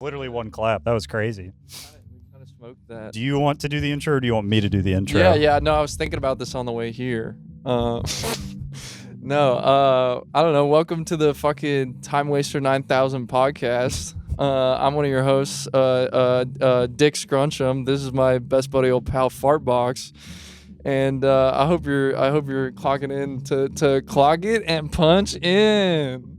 literally one clap. That was crazy. We kind of smoked that. Do you want to do the intro or do you want me to do the intro? Yeah. No, I was thinking about this on the way here. I don't know. Welcome to the fucking Timewaster 9000 podcast. I'm one of your hosts, Dick Scrunchum. This is my best buddy, old pal Fartbox. And I hope you're clocking in to clock it and punch in.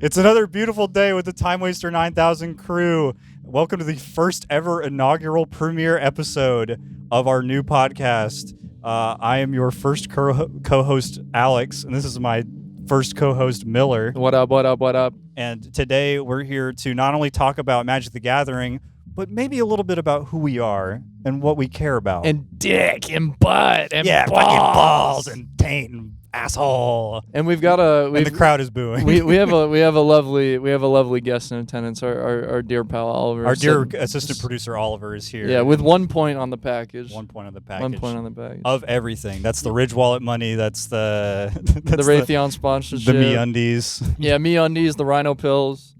It's another beautiful day with the Timewaster 9000 crew. Welcome to the first ever inaugural premiere episode of our new podcast. I am your first co-host, Alex, and this is my first co-host, Miller. What up? And today we're here to not only talk about Magic the Gathering, but maybe a little bit about who we are and what we care about. And dick and butt and yeah, balls. fucking balls and taint and asshole. And we've got and the crowd is booing. we have a lovely guest in attendance. Our dear pal Oliver. Our dear assistant producer Oliver is here. Yeah, with 1 point on the package. 1 point on the package. 1 point on the package. Of everything. That's the Ridge Wallet money. That's the Raytheon sponsorship. The MeUndies. Yeah, MeUndies, the Rhino pills.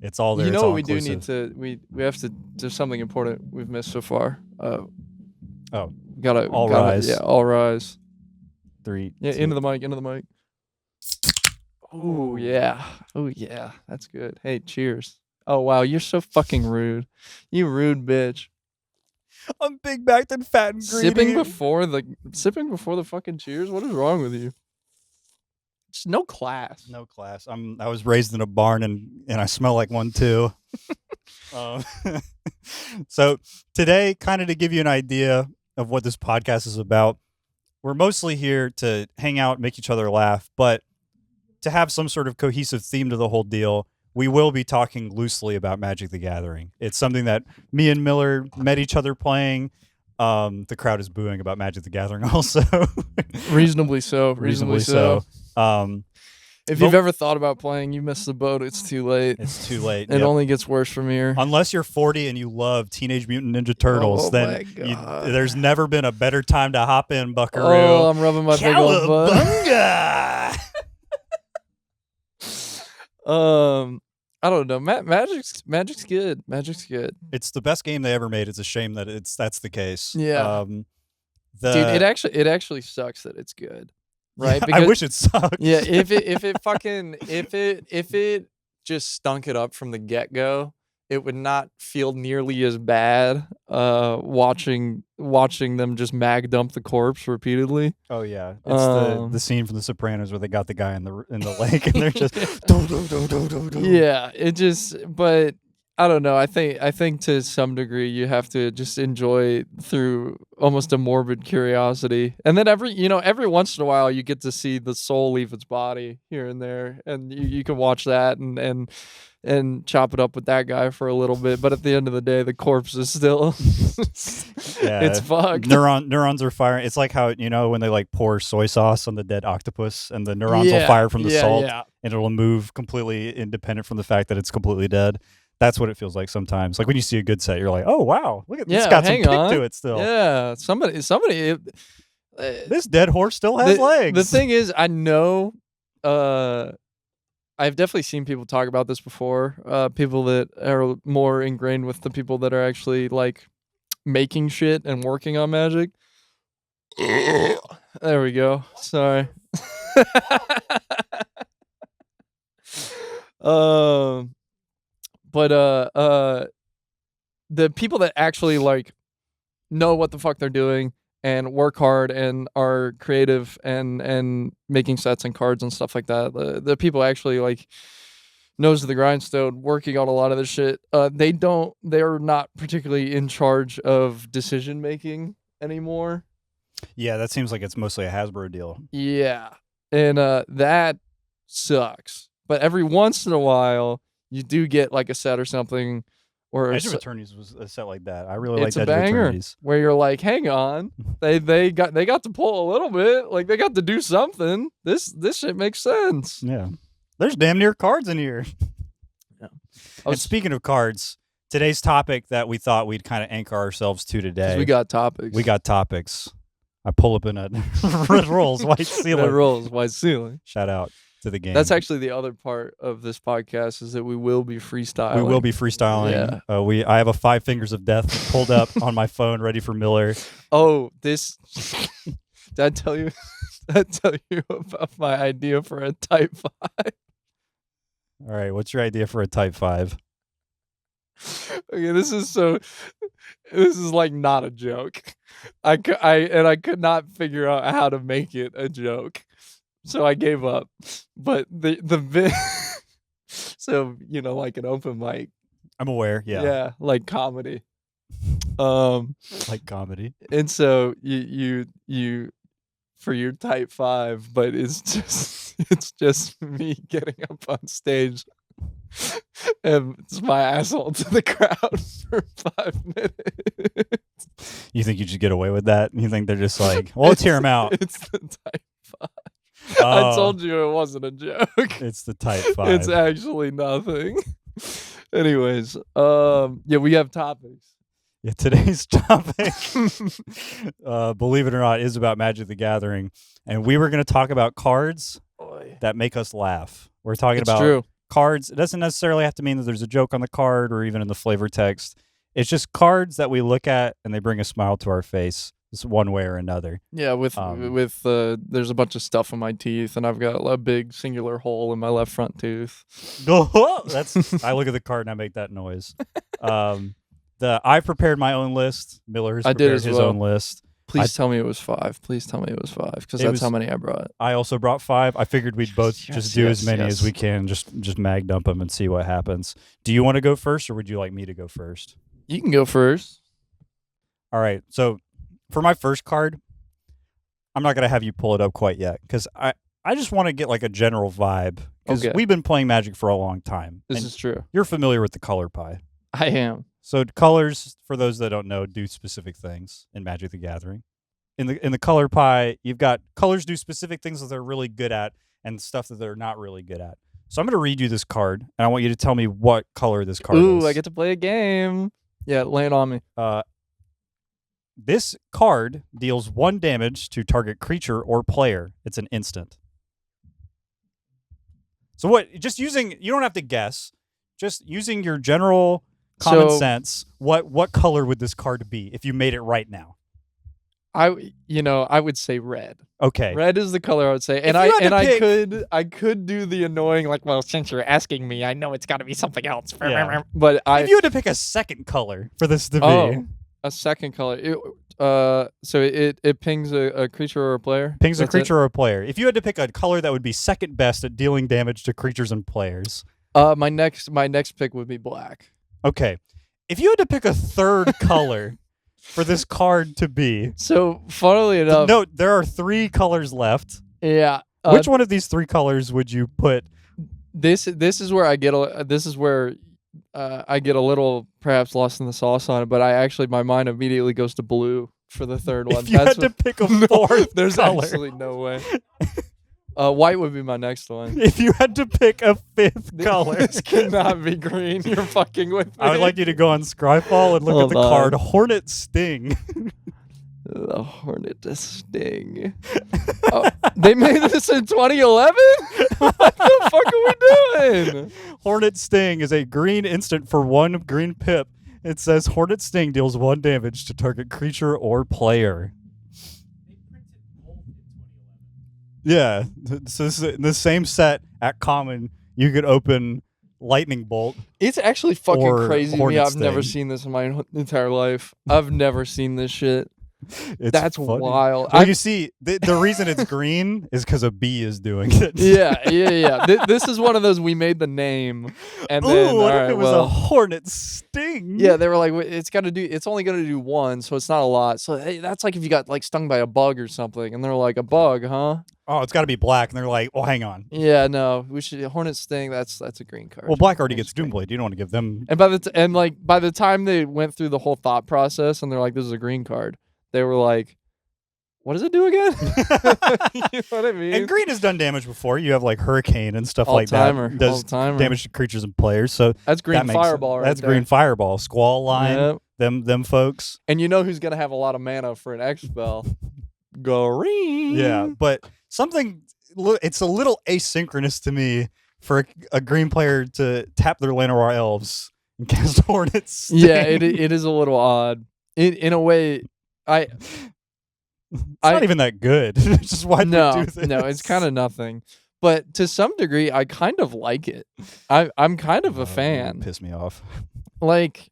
It's all there. You know it's what all we do inclusive. need to we have to do something important we've missed so far. All rise. Yeah, all rise. 3. Yeah, 2. into the mic. Oh yeah. That's good. Hey, cheers. Oh wow, you're so fucking rude. You rude bitch. I'm big backed and fat and greedy. Sipping before the fucking cheers? What is wrong with you? Just no class. No class. I was raised in a barn and I smell like one too. So today, kind of to give you an idea of what this podcast is about, we're mostly here to hang out, make each other laugh, but to have some sort of cohesive theme to the whole deal, we will be talking loosely about Magic the Gathering. It's something that me and Miller met each other playing. The crowd is booing about Magic the Gathering also. Reasonably so. If you've ever thought about playing, you missed the boat. It's too late. It's too late. It only gets worse from here. Unless you're 40 and you love Teenage Mutant Ninja Turtles, then there's never been a better time to hop in, buckaroo. Oh, I'm rubbing my big old butt. I don't know. Magic's good. Magic's good. It's the best game they ever made. It's a shame that that's the case. Yeah. Dude, it actually sucks that it's good. Right? Yeah, because, I wish it sucked. Yeah, if it just stunk it up from the get-go, it would not feel nearly as bad watching them just mag dump the corpse repeatedly. Oh yeah. It's the scene from The Sopranos where they got the guy in the lake and they're just Yeah, it just but I don't know. I think to some degree you have to just enjoy through almost a morbid curiosity, and then every once in a while you get to see the soul leave it's body here and there, and you can watch that and chop it up with that guy for a little bit. But at the end of the day, the corpse is still it's fucked. Neurons are firing. It's like how when they like pour soy sauce on the dead octopus, and the neurons will fire from the salt, and it'll move completely independent from the fact that it's completely dead. That's what it feels like sometimes. Like when you see a good set, you're like, "Oh wow, look at it's got some kick to it still." Yeah, somebody. This dead horse still has legs. The thing is, I know. I've definitely seen people talk about this before. People that are more ingrained with the people that are actually like making shit and working on Magic. There we go. Sorry. But the people that actually like know what the fuck they're doing and work hard and are creative and making sets and cards and stuff like that, the people actually like nose to the grindstone working on a lot of this shit, they're not particularly in charge of decision making anymore. Yeah, that seems like it's mostly a Hasbro deal. Yeah, and that sucks. But every once in a while you do get like a set or something, or Edge of Eternities was a set like that. I really liked Edge of Eternities. Where you're like, hang on, they got to pull a little bit, like they got to do something. This shit makes sense. Yeah, there's damn near cards in here. Yeah. And speaking of cards, today's topic that we thought we'd kind of anchor ourselves to today. We got topics. I pull up in a red rolls, white ceiling. Red rolls, white ceiling. Shout out to the game. That's actually the other part of this podcast is that we will be freestyling. We will be freestyling. Yeah. I have a 5 Fingers of Death pulled up on my phone, ready for Miller. Oh, this. Did I tell you? Did I tell you about my idea for a Type 5? All right, what's your idea for a Type 5? Okay, this is like not a joke. I could not figure out how to make it a joke, so I gave up. But the so like an open mic. I'm aware. Yeah, like comedy. Like comedy. And so you for your Type 5, but it's just me getting up on stage. And it's my asshole to the crowd for 5 minutes. You think you should get away with that? You think they're just like, well, let's hear him out. It's the Type 5. I told you it wasn't a joke. It's the Type 5. It's actually nothing. Anyways, we have topics. Yeah, today's topic, believe it or not, is about Magic the Gathering. And we were going to talk about cards that make us laugh. We're talking about cards. It doesn't necessarily have to mean that there's a joke on the card or even in the flavor text. It's just cards that we look at and they bring a smile to our face. It's one way or another. Yeah, with there's a bunch of stuff in my teeth, and I've got a big singular hole in my left front tooth. I look at the card and I make that noise. I prepared my own list. Miller has prepared his own list. Please tell me it was 5. Please tell me it was 5, because that's how many I brought. I also brought 5. I figured we'd both just do as many as we can, just mag dump them and see what happens. Do you want to go first, or would you like me to go first? You can go first. All right. So for my first card, I'm not going to have you pull it up quite yet, because I just want to get like a general vibe, because we've been playing Magic for a long time. This is true. You're familiar with the color pie. I am. So colors, for those that don't know, do specific things in Magic the Gathering. In the color pie, you've got colors do specific things that they're really good at and stuff that they're not really good at. So I'm going to read you this card, and I want you to tell me what color this card is. Ooh, I get to play a game. Yeah, lay it on me. This card deals 1 damage to target creature or player. It's an instant. So you don't have to guess. Just using your general common sense, what color would this card be if you made it right now? I would say red. Okay. Red is the color I would say. And I could do the annoying, like, well, since you're asking me, I know it's got to be something else. Yeah. But if you had to pick a second color for this to be. A second color. So it pings a creature or a player? Pings a creature or a player. If you had to pick a color that would be second best at dealing damage to creatures and players. My next pick would be black. Okay. If you had to pick a third color for this card to be. So, funnily enough. No, there are 3 colors left. Yeah. Which one of these 3 colors would you put? This is where I get I get a little perhaps lost in the sauce on it, but my mind immediately goes to blue for the third one. If you had to pick a fourth there's color. Actually no way. White would be my next one. If you had to pick a 5th color. This cannot be green. You're fucking with me. I would like you to go on Scryfall and look at the card Hornet Sting. The Hornet Sting. They made this in 2011? What the fuck are we doing? Hornet Sting is a green instant for 1 green pip. It says Hornet Sting deals 1 damage to target creature or player. Yeah, so this is in the same set at common. You could open Lightning Bolt. It's actually fucking crazy to me. I've Sting. never seen this in my entire life. I've never seen this shit. That's funny. Wild. Well, you see, the reason it's green is because a bee is doing it. Yeah. This is one of those we made the name, and then what if it was a Hornet Sting? Yeah, they were like, it's only gonna do 1, so it's not a lot. So hey, that's like if you got like stung by a bug or something, and they're like, a bug, huh? Oh, it's got to be black, and they're like, well, hang on. Yeah, no, we should Hornet Sting. That's a green card. Well, black already gets Doomblade. You don't want to give them. And by the time they went through the whole thought process, and they're like, this is a green card. They were like, what does it do again? You know what I mean? And green has done damage before. You have like Hurricane and stuff like that. Does damage to creatures and players. So that's green fireball, right? That's green fireball. Squall line. Yep. Them folks. And you know who's gonna have a lot of mana for an X spell? green. Yeah, but it's a little asynchronous to me for a green player to tap their Llanowar elves and cast Hornet Sting. Yeah, it is a little odd. In a way, it's not even that good. Just why do we do this? No, it's kind of nothing. But to some degree, I kind of like it. I'm kind of a fan. Piss me off. Like,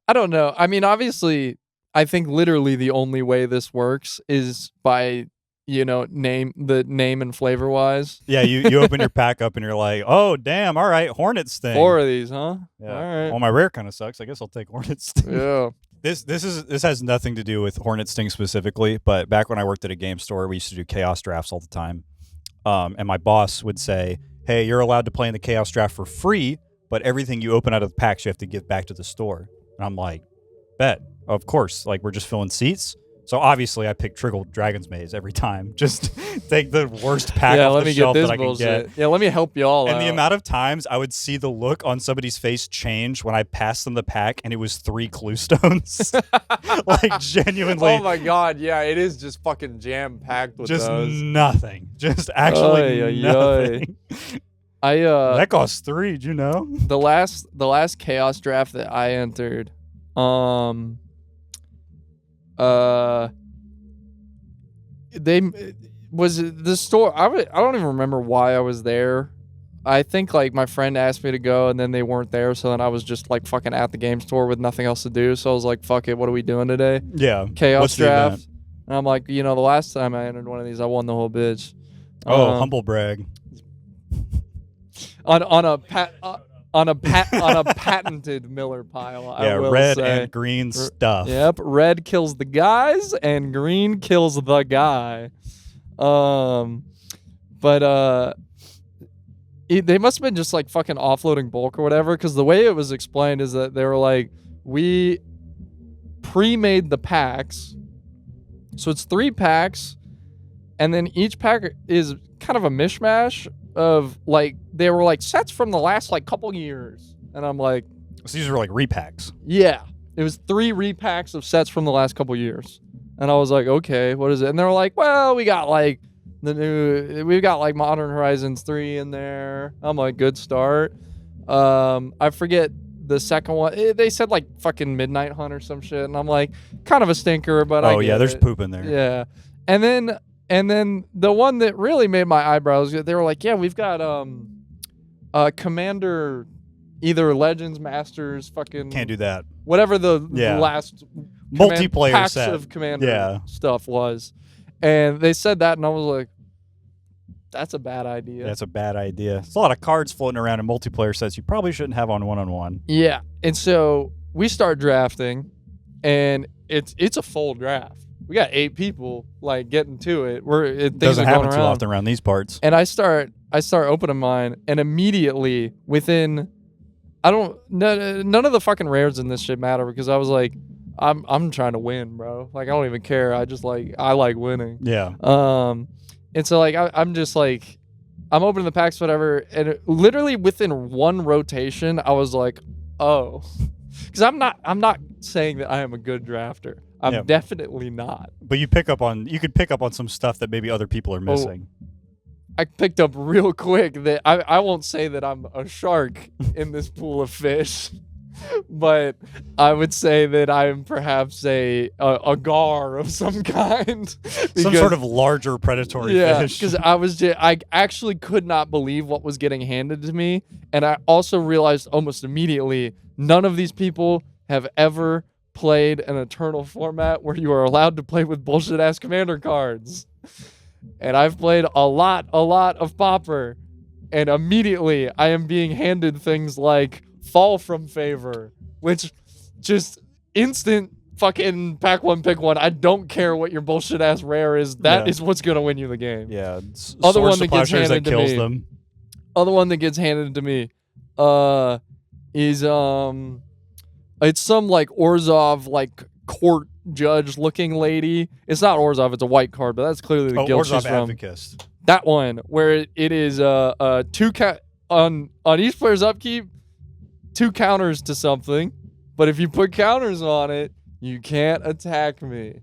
I don't know. I mean, obviously, I think literally the only way this works is by, name and flavor wise. Yeah, you open your pack up and you're like, oh damn, all right, Hornet Sting. 4 of these, huh? Yeah. All right. Well, my rare kind of sucks. I guess I'll take Hornet Sting. Yeah. This has nothing to do with Hornet Sting specifically, but back when I worked at a game store, we used to do chaos drafts all the time. And my boss would say, hey, you're allowed to play in the chaos draft for free, but everything you open out of the packs you have to give back to the store. And I'm like, bet. Of course. Like, we're just filling seats. So obviously I pick Triggle Dragon's Maze every time. Just take the worst pack off the shelf that I can get. Yeah, let me help you all out. And the amount of times I would see the look on somebody's face change when I passed them the pack and it was 3 clue stones. Like, genuinely. Oh my god, yeah, it is just fucking jam-packed with just those. Nothing. Just actually nothing. That costs 3, did you know? The last chaos draft that I entered, they was the store. I don't even remember why I was there. I think like my friend asked me to go and then they weren't there, so then I was just like fucking at the game store with nothing else to do. So I was like, fuck it, what are we doing today? Yeah. Chaos draft. And I'm like, the last time I entered one of these, I won the whole bitch. Oh, humble brag. On a patented Miller pile. Yeah, I will red say. and green stuff. Yep, red kills the guys and green kills the guy. They must have been just like fucking offloading bulk or whatever, because the way it was explained is that they were like, we pre-made the packs, so it's 3 packs, and then each pack is kind of a mishmash of like, they were like sets from the last like couple years, and I'm like, so these were like repacks. Yeah, it was 3 repacks of sets from the last couple years, and I was like, okay, what is it? And they were like, well, we got like we've got like Modern Horizons 3 in there. I'm like, good start. I forget the second one. They said like fucking Midnight Hunt or some shit, and I'm like, kind of a stinker, but oh yeah, there's poop in there. Yeah, and then the one that really made my eyebrows, they were like, yeah, we've got Commander, either Legends, Masters, fucking can't do that. Whatever the last multiplayer packs set of Commander stuff was, and they said that, and I was like, that's a bad idea. That's a bad idea. There's a lot of cards floating around in multiplayer sets you probably shouldn't have on one-on-one. Yeah, and so we start drafting, and it's a full draft. We got 8 people like getting to it. Things doesn't are going happen too around. often around these parts. And I start opening mine, and immediately within, none of the fucking rares in this shit matter, because I was like, I'm trying to win, bro. Like, I don't even care. I like winning. Yeah. And so like I'm just like, I'm opening the packs, whatever, and literally within one rotation, I was like, oh, because I'm not saying that I am a good drafter. I'm definitely not. But you could pick up on some stuff that maybe other people are missing. I picked up real quick that I won't say that I'm a shark in this pool of fish, but I would say that I'm perhaps a gar of some kind. Some sort of larger predatory fish. Because I actually could not believe what was getting handed to me, and I also realized almost immediately none of these people have ever played an Eternal format where you are allowed to play with bullshit ass commander cards. And I've played a lot of Pauper, and immediately I am being handed things like Fall from Favor, which just instant fucking pack one, pick one. I don't care what your bullshit ass rare is. That is what's gonna win you the game. Yeah. Other one that gets handed to kills me. Them. Other one that gets handed to me, is it's some like Orzhov like court judge looking lady. It's not Orzhov, it's a white card, but that's clearly the guild she's from. Advocus. That one where it is 2 on each player's upkeep, 2 counters to something, but if you put counters on it, you can't attack me.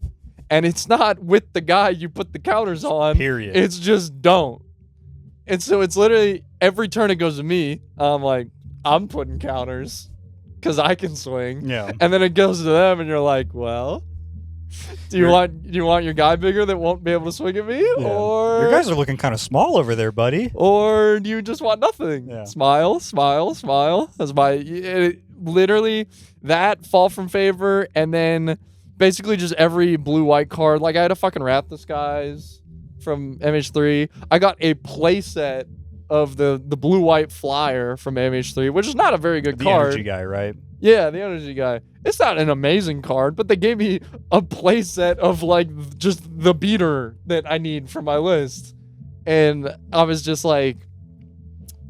And it's not with the guy you put the counters on. Period. It's just don't. And so it's literally every turn it goes to me, I'm like, I'm putting counters because I can swing. Yeah. And then it goes to them, and you're like, well, do you want your guy bigger that won't be able to swing at me, or your guys are looking kind of small over there, buddy? Or do you just want nothing? Yeah. Smile. That's literally that fall from favor, and then basically just every blue-white card. Like I had a fucking Wrath the Skies from MH3. I got a playset of the blue-white flyer from MH3, which is not a very good card. The energy guy, right? Yeah, the energy guy. It's not an amazing card, but they gave me a playset of like just the beater that I need for my list. And I was just like,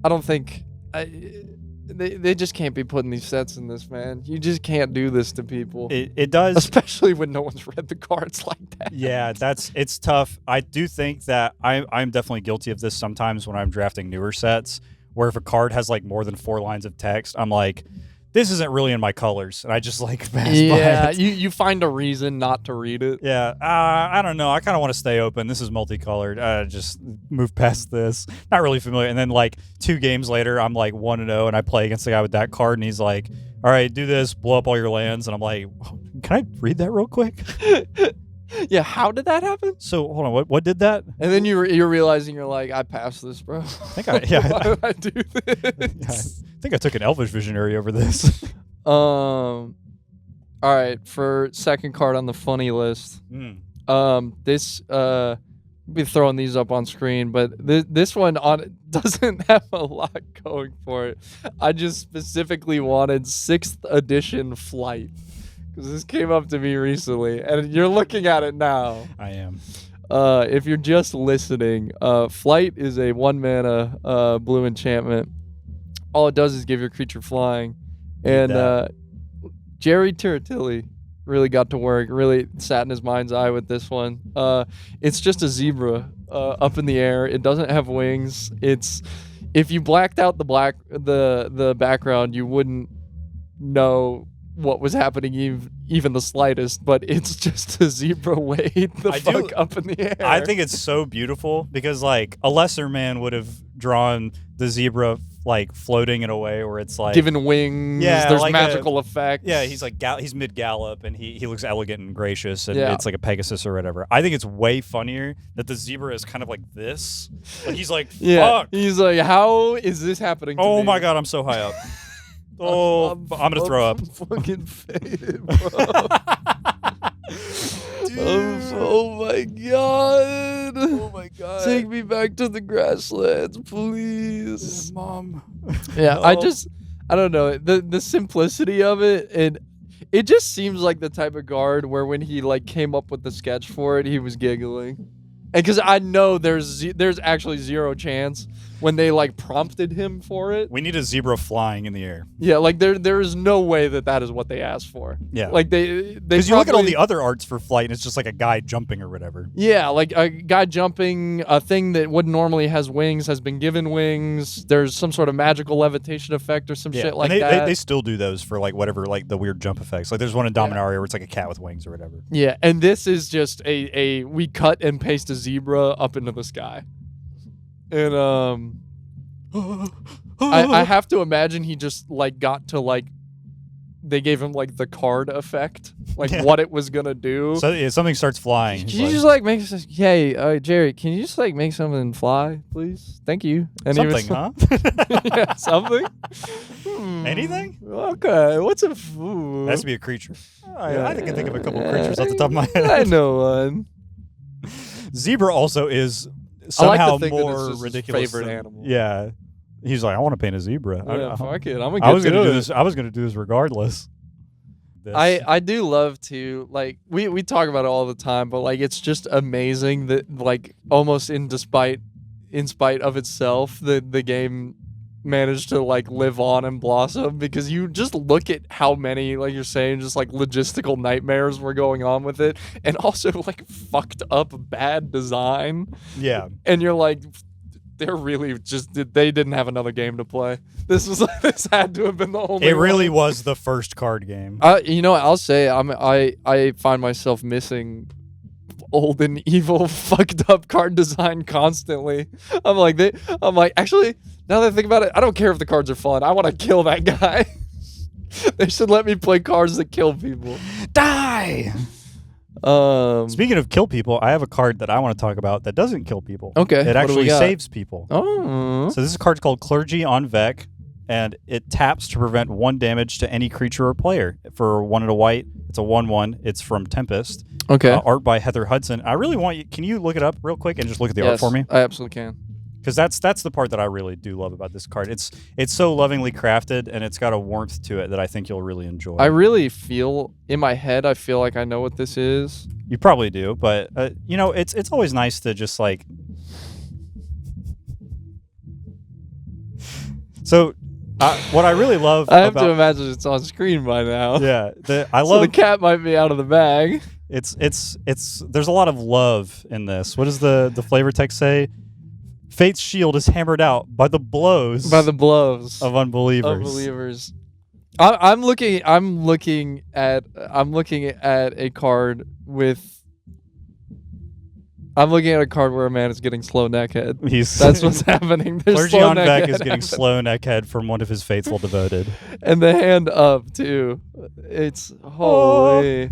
I don't think they just can't be putting these sets in this, man. You just can't do this to people. It does, especially when no one's read the cards like that. Yeah, it's tough. I do think that I'm definitely guilty of this sometimes when I'm drafting newer sets, where if a card has like more than 4 lines of text, I'm like, this isn't really in my colors, and I just like pass by it. you find a reason not to read it. Yeah, I don't know. I kind of want to stay open. This is multicolored. Just move past this. Not really familiar. And then like 2 games later, I'm like 1-0, and I play against the guy with that card, and he's like, "All right, do this, blow up all your lands," and I'm like, "Can I read that real quick?" Yeah, how did that happen? So hold on, what did that? And then you're realizing you're like, I passed this, bro. I think Why did I do this? Yeah, I think I took an Elvish Visionary over this. All right, for second card on the funny list. This I'll be throwing these up on screen, but this one doesn't have a lot going for it. I just specifically wanted 6th edition Flight, because this came up to me recently, and you're looking at it now. I am. If you're just listening, Flight is a 1-mana blue enchantment. All it does is give your creature flying. And Jerry Tiratilli really got to work, really sat in his mind's eye with this one. It's just a zebra up in the air. It doesn't have wings. If you blacked out the background, you wouldn't know what was happening even the slightest, but it's just a zebra wave up in the air. I think it's so beautiful because like a lesser man would have drawn the zebra like floating in a way where it's like given wings. Yeah, there's like magical effects. Yeah, he's like he's mid gallop and he looks elegant and gracious, and Yeah. it's like a Pegasus or whatever. I think it's way funnier that the zebra is kind of like this. Like he's like, fuck. He's like, how is this happening to me? Oh my god, I'm so high up. Oh, I'm gonna throw up. I'm fucking faded, bro. Oh my god. Oh my god. Take me back to the grasslands, please. Mom. Yeah, Oh. I don't know. The simplicity of it, and it just seems like the type of card where when he like came up with the sketch for it, he was giggling. And because I know there's actually zero chance when they like prompted him for it. We need a zebra flying in the air. Yeah, like there is no way that is what they asked for. Yeah. Like they Because you look at all the other arts for Flight, and it's just like a guy jumping or whatever. Yeah, like a guy jumping, a thing that would normally has wings has been given wings. There's some sort of magical levitation effect or some shit like and that. They still do those for like whatever, like the weird jump effects. Like there's one in Dominaria where it's like a cat with wings or whatever. Yeah, and this is just a we cut and paste a zebra up into the sky. And I have to imagine he just like got to like they gave him like the card effect, like what it was gonna do. So yeah, something starts flying. Can you just like make this? Hey, Jerry, can you just like make something fly, please? Thank you. And something, he was, yeah, something. Anything? Okay, what's a? It has to be a creature. I can think of a couple creatures off the top of my head. I know one. Zebra also is somehow more that it's ridiculous. His favorite than, animal. Yeah, he's like, I want to paint a zebra. Yeah, fuck it. I was gonna do this. I was gonna do this regardless. I do love to like we talk about it all the time, but like it's just amazing that like almost in spite of itself that the game managed to like live on and blossom, because you just look at how many, like you're saying, just like logistical nightmares were going on with it, and also like fucked up bad design. Yeah, and you're like, they're really just they didn't have another game to play. This had to have been the only. It really one. was the first card game. You know, I'll say I find myself missing old and evil, fucked up card design constantly. I'm like, actually, now that I think about it, I don't care if the cards are fun. I want to kill that guy. They should let me play cards that kill people. Die! Speaking of kill people, I have a card that I want to talk about that doesn't kill people. Okay. It actually saves people. Oh. So this is a card called Clergy on Vec, and it taps to prevent 1 damage to any creature or player. For 1 and a white, it's a 1/1. It's from Tempest. Okay. Art by Heather Hudson. I really want you. Can you look it up real quick and just look at the art for me? I absolutely can. Because that's the part that I really do love about this card. It's so lovingly crafted, and it's got a warmth to it that I think you'll really enjoy. I really feel in my head. I feel like I know what this is. You probably do, but it's always nice to just like. So, what I really love. I have to imagine it's on screen by now. Yeah, So the cat might be out of the bag. It's there's a lot of love in this. What does the flavor text say? Fate's shield is hammered out by the blows of unbelievers. I'm looking at a card where a man is getting slow neckhead. That's what's happening. Clergy on Vec is getting slow neckhead from one of his faithful devoted. And the hand up too. It's holy.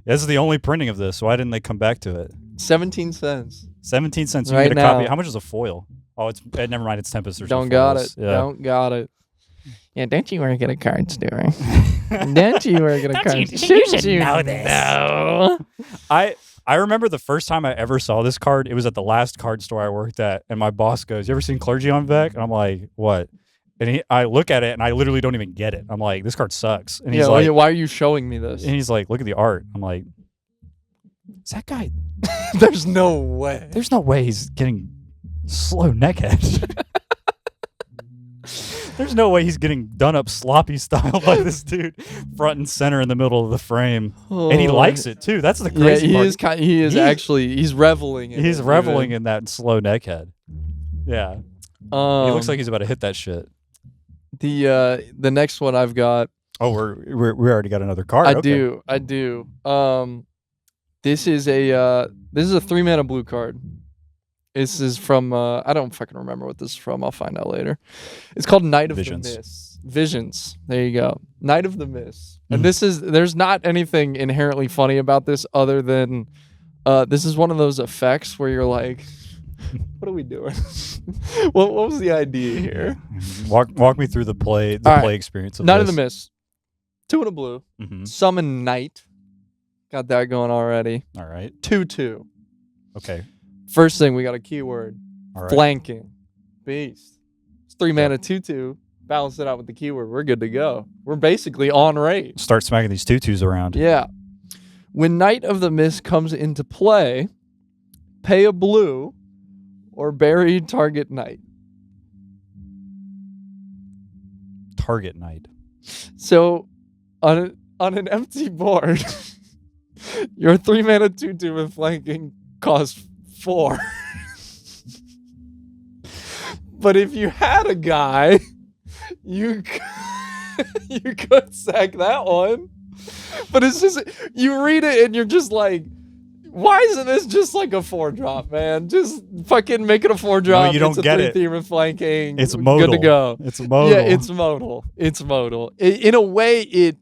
This is the only printing of this. Why didn't they come back to it? 17 cents. 17 cents. You right can get a copy. now. How much is a foil? Oh, never mind. It's Tempest. Don't got it. Yeah. Don't got it. Yeah, don't you work at a card store? Don't you work at a card store? You should know this. No. I remember the first time I ever saw this card. It was at the last card store I worked at, and my boss goes, "You ever seen Clergy on Vec?" And I'm like, "What?" And I look at it, and I literally don't even get it. I'm like, "This card sucks." And he's like, "Why are you showing me this?" And he's like, "Look at the art." I'm like, "Is that guy?" There's no way. There's no way he's getting slow neckhead. There's no way he's getting done up sloppy style by this dude front and center in the middle of the frame. Oh. And he likes it too. That's the crazy part. He's reveling in He's reveling in that slow neckhead. Yeah. He looks like he's about to hit that shit. The next one I've got. Oh, we already got another card. I do. This is a 3-mana blue card. This is from I don't fucking remember what this is from. I'll find out later. It's called Night of the Mist. Visions. There you go. Night of the Mist. And there's not anything inherently funny about this other than this is one of those effects where you're like, what are we doing? what was the idea here? Walk me through the play experience of Night this. of the Mist. 2 and a blue. Summon Night. Got that going already. All right. 2/2. Okay. First thing, we got a keyword. All right. Flanking. Beast. It's 3 mana 2/2. Balance it out with the keyword. We're good to go. We're basically on rate. Start smacking these 2/2s around. Yeah. When Night of the Mist comes into play, pay a blue or bury target Knight. Target Knight. So on an empty board, your 3 mana 2/2 with flanking costs 4. But if you had a guy, you could sack that one. But it's just, you read it and you're just like, why isn't this just like a 4-drop, man? Just fucking make it a 4-drop. No, you don't get it. It's a 3/3 with flanking. It's modal. Good to go. It's modal. Yeah, it's modal. It's modal. In a way, it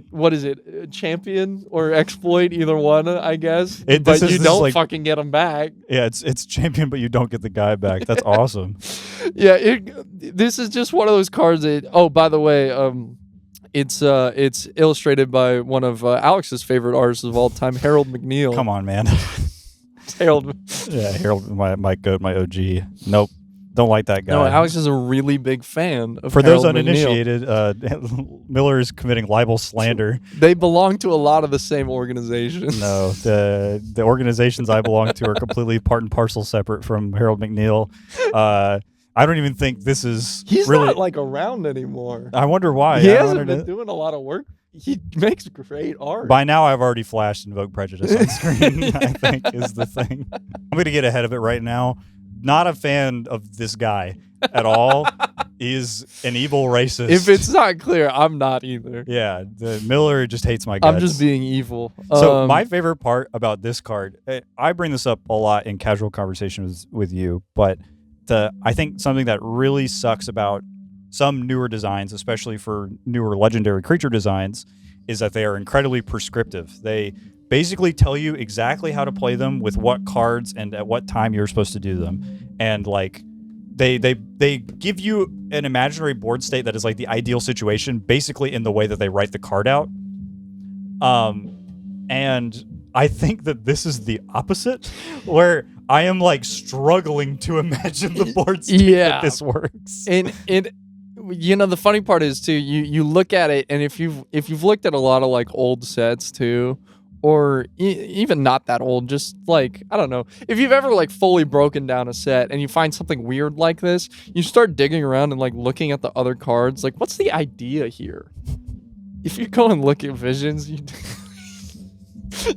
what is it? Champion or exploit, either one, I guess. But you don't fucking get them back. Yeah, it's champion, but you don't get the guy back. That's awesome. Yeah, this is just one of those cards that. Oh, by the way, it's illustrated by one of Alex's favorite artists of all time, Harold McNeil. Come on, man. Harold. Yeah, Harold, my goat, my OG. Nope. Don't like that guy. No, Alex is a really big fan of For Harold those McNeil. uninitiated, Miller is committing libel slander. They belong to a lot of the same organizations. No, the organizations I belong to are completely part and parcel separate from Harold McNeil. I don't even think this is He's really not like around anymore. I wonder why. He hasn't been doing a lot of work. He makes great art. By now, I've already flashed Invoke Prejudice on screen, I think, is the thing. I'm going to get ahead of it right now. Not a fan of this guy. at all, is an evil racist. If it's not clear, I'm not either. Yeah, the Miller just hates my guts. I'm just being evil. So my favorite part about this card, I bring this up a lot in casual conversations with you, but I think something that really sucks about some newer designs, especially for newer legendary creature designs, is that they are incredibly prescriptive. They basically tell you exactly how to play them with what cards and at what time you're supposed to do them. And like they give you an imaginary board state that is like the ideal situation basically in the way that they write the card out. And I think that this is the opposite, where I am like struggling to imagine the board state that this works. And the funny part is too, you look at it, and if you've looked at a lot of like old sets too, or even not that old, just like, I don't know, if you've ever like fully broken down a set and you find something weird like this, you start digging around and like looking at the other cards, like what's the idea here? If you go and look at Visions,